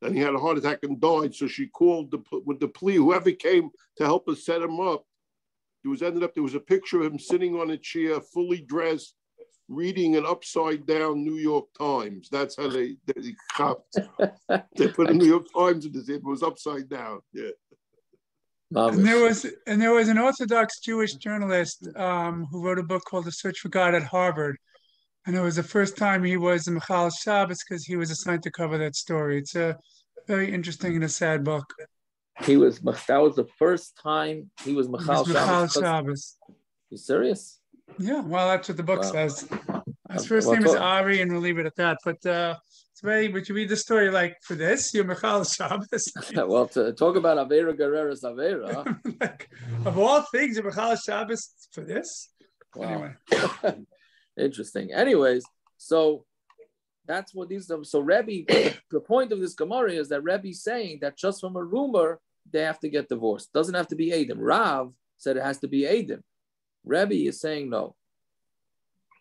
And he had a heart attack and died. So she called with the plea, whoever came to help us set him up. There was a picture of him sitting on a chair, fully dressed, reading an upside down New York Times. That's how they put a New York Times in his head. It was upside down. Yeah. And there was an Orthodox Jewish journalist who wrote a book called The Search for God at Harvard. And it was the first time he was in Michal Shabbos because he was assigned to cover that story. It's a very interesting and a sad book. That was the first time he was Michal Shabbos. You serious? Yeah, well, that's what the book says. His first name is Ari, and we'll leave it at that. But it's very, would you read the story like for this? You're Michal Shabbos. Well, to talk about Avera Guerrero's Avera. Like, of all things, you're Michal Shabbos for this? Wow. Anyway. Interesting. Anyways, so that's what these are. So Rebbe, the point of this Gemara is that Rebbe's saying that just from a rumor, they have to get divorced. Doesn't have to be Adam. Rav said it has to be Adam. Rebbe is saying no.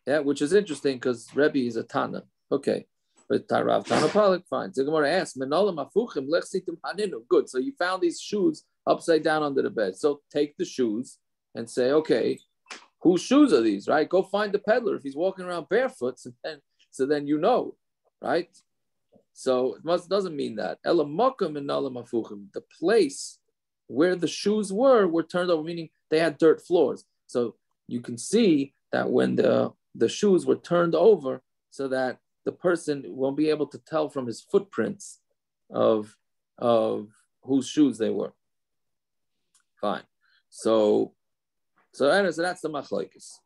Yeah, which is interesting because Rebbe is a Tana. Okay. But Rav Tana Palik, fine. So Gemara asks, good. So you found these shoes upside down under the bed. So take the shoes and say, okay, whose shoes are these, right? Go find the peddler if he's walking around barefoot. So then you know, right? So it doesn't mean that. The place where the shoes were turned over, meaning they had dirt floors. So you can see that when the shoes were turned over so that the person won't be able to tell from his footprints of whose shoes they were. Fine. So that's the machlokes.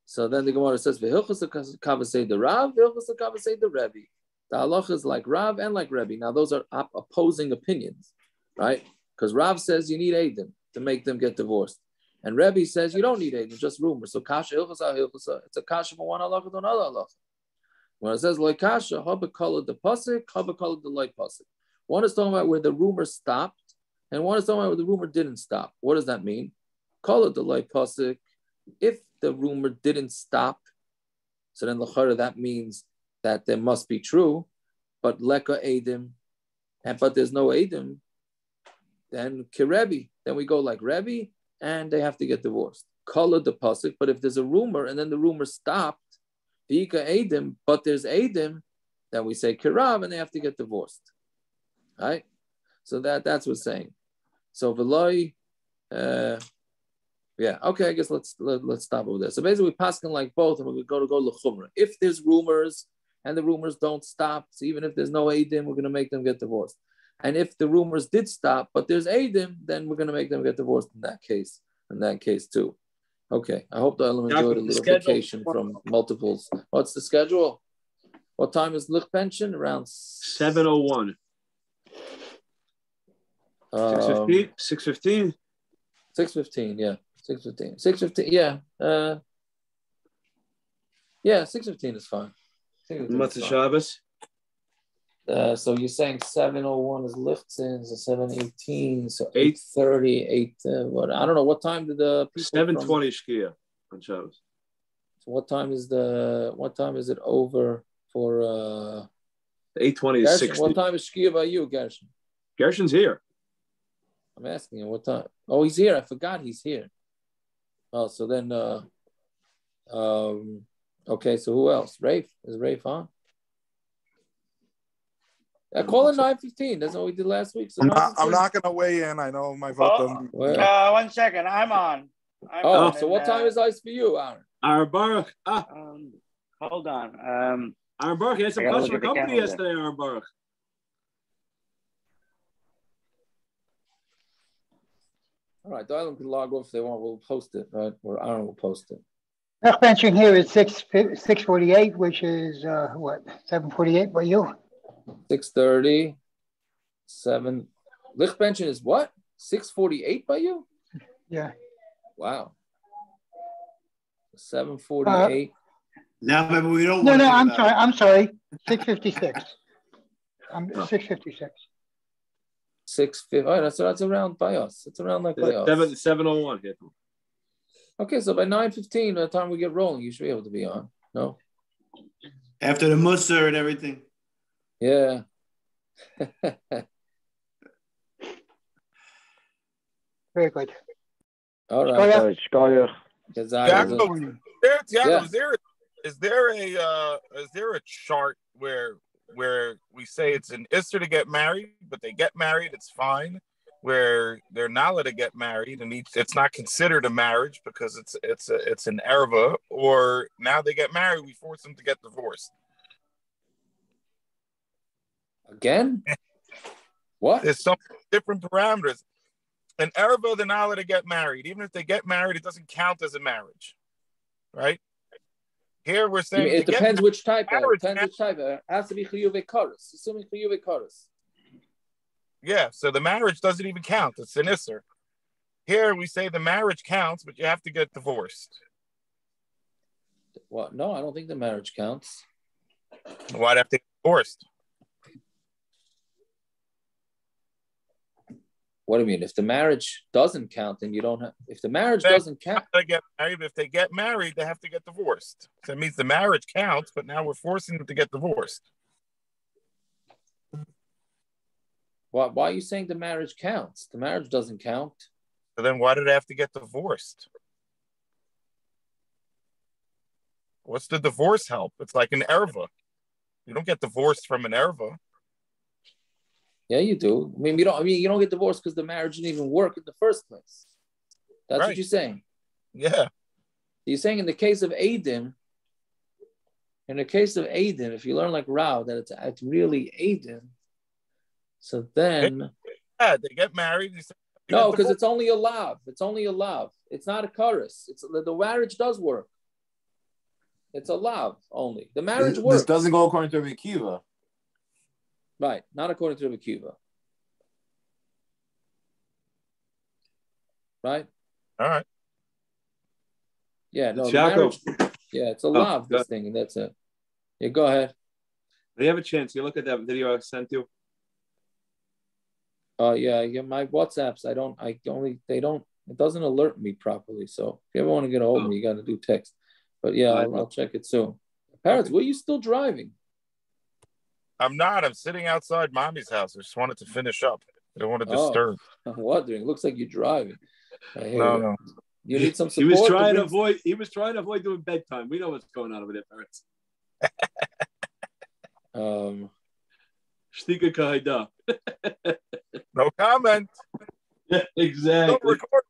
So then the Gemara says, "V'hilchos kavasei the Rav, v'hilchos kavasei the Rebbe." The halacha is like Rav and like Rebbe. Now those are opposing opinions, right? Because Rav says you need Eidim to make them get divorced, and Rebbe says you don't need Eidim, just rumors. So kasha hilchos hilchos. It's a kasha from one halacha to another halacha. When it says loy kasha, haba colored the passuk, haba colored the loy passuk. One is talking about where the rumor stopped, and one is talking about where the rumor didn't stop. What does that mean? Call it the loy passuk. If the rumor didn't stop, so then l'chara that means that there must be true, but leka edim, but there's no edim, then kirebi, then we go like Rebbe, and they have to get divorced. Call it the passuk, but if there's a rumor and then the rumor stopped, vika edim, but there's edim, then we say kirav, and they have to get divorced. Right? So that's what's saying. So veloy. Yeah, okay, I guess let's stop over there. So basically, we passing like both, and we're going to go l'chumra. If there's rumors, and the rumors don't stop, so even if there's no eidim, we're going to make them get divorced. And if the rumors did stop, but there's eidim, then we're going to make them get divorced in that case too. Okay, I hope the element enjoyed a little vacation from multiples. What's the schedule? What time is Lich pension? Around 7:01. 6:15. 6:15, yeah. 6:15, yeah. 6:15 is fine. Matzah Shabbos. So you're saying 7:01 is Lichtzin, so 7:18, so 8:30, what? I don't know what time did the people 7:20 Shkia on Shabbos. So what time is it over for 8:20 is 60. What time is Shkia by you, Gershon? Gershon's here. I'm asking him what time. Oh, he's here. I forgot he's here. Oh, so then okay, so who else? Rafe? Is Rafe on? I call it 9:15. That's what we did last week. So I'm not going to weigh in. I know my vote doesn't. 1 second. I'm on. So what time is ice for you, Aaron? Aaron Baruch. Hold on. Aaron Baruch, he had some customer company yesterday, Aaron Baruch. All right, Dylan can log off if they want. We'll post it, right? Or Aaron will post it. Next benching here is 6:48, which is 7:48 by you. 6:30, 7. Lich pension is what? 6:48 by you? Yeah. Wow. 7:48. Now maybe we don't. No, I'm sorry. 656. I'm 656. 650. Oh, that's around by us. It's around like by us. 7:01 here. Okay, so by 9:15, by the time we get rolling, you should be able to be on. No? After the mussar and everything. Yeah. Very good. All right. Yaakov, is there a chart where we say it's an isser to get married, but they get married, it's fine, where they're not allowed to get married and it's not considered a marriage because it's an erva, or now they get married, we force them to get divorced? Again? What? There's some different parameters. An erva, they're not allowed to get married. Even if they get married, it doesn't count as a marriage, right? Here we're saying it depends which type. It depends which type. It has to be chiyuvei kares. Assuming chiyuvei kares. Yeah, so the marriage doesn't even count. It's an isser. Here we say the marriage counts, but you have to get divorced. What? No, I don't think the marriage counts. Why'd I have to get divorced? What do you mean? If the marriage doesn't count, then you don't have. If the marriage doesn't count, they get married. If they get married, they have to get divorced. So that means the marriage counts, but now we're forcing them to get divorced. Why are you saying the marriage counts? The marriage doesn't count. So then why did they have to get divorced? What's the divorce help? It's like an erva. You don't get divorced from an erva. Yeah, you do. You don't get divorced because the marriage didn't even work in the first place. That's right. What you're saying. Yeah. You're saying in the case of Adim, if you learn like Rao that it's really Adim, so then they get married. No, because it's only a lav. It's only a lav. It's not a chorus. The marriage does work. It's a lav only. The marriage works. This doesn't go according to Rabbi Akiva. Right, not according to Rabbi Akiva. Right? All right. Yeah, no, the marriage, it's a lav, this thing, and that's it. Yeah, go ahead. Do you have a chance? You look at that video I sent you. Yeah, my WhatsApps, it doesn't alert me properly. So if you ever want to get a hold of me, you got to do text. But yeah, I'll check it soon. Parents, were you still driving? I'm not. I'm sitting outside mommy's house. I just wanted to finish up. I don't want to disturb. I'm wondering. It looks like you're driving. No. You need some support. He was trying to avoid doing bedtime. We know what's going on over there, parents. Shtika kahida. No comment. Yeah, exactly. Still recording.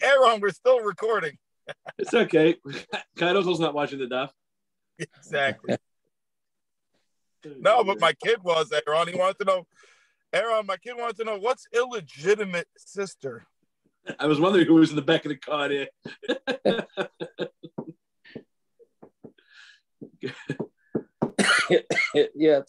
Aaron, we're still recording. It's okay. Kaido's not watching the daf. Exactly. No, but my kid was, Aaron. He wanted to know. Aaron, my kid wanted to know what's illegitimate sister. I was wondering who was in the back of the car there. Yeah,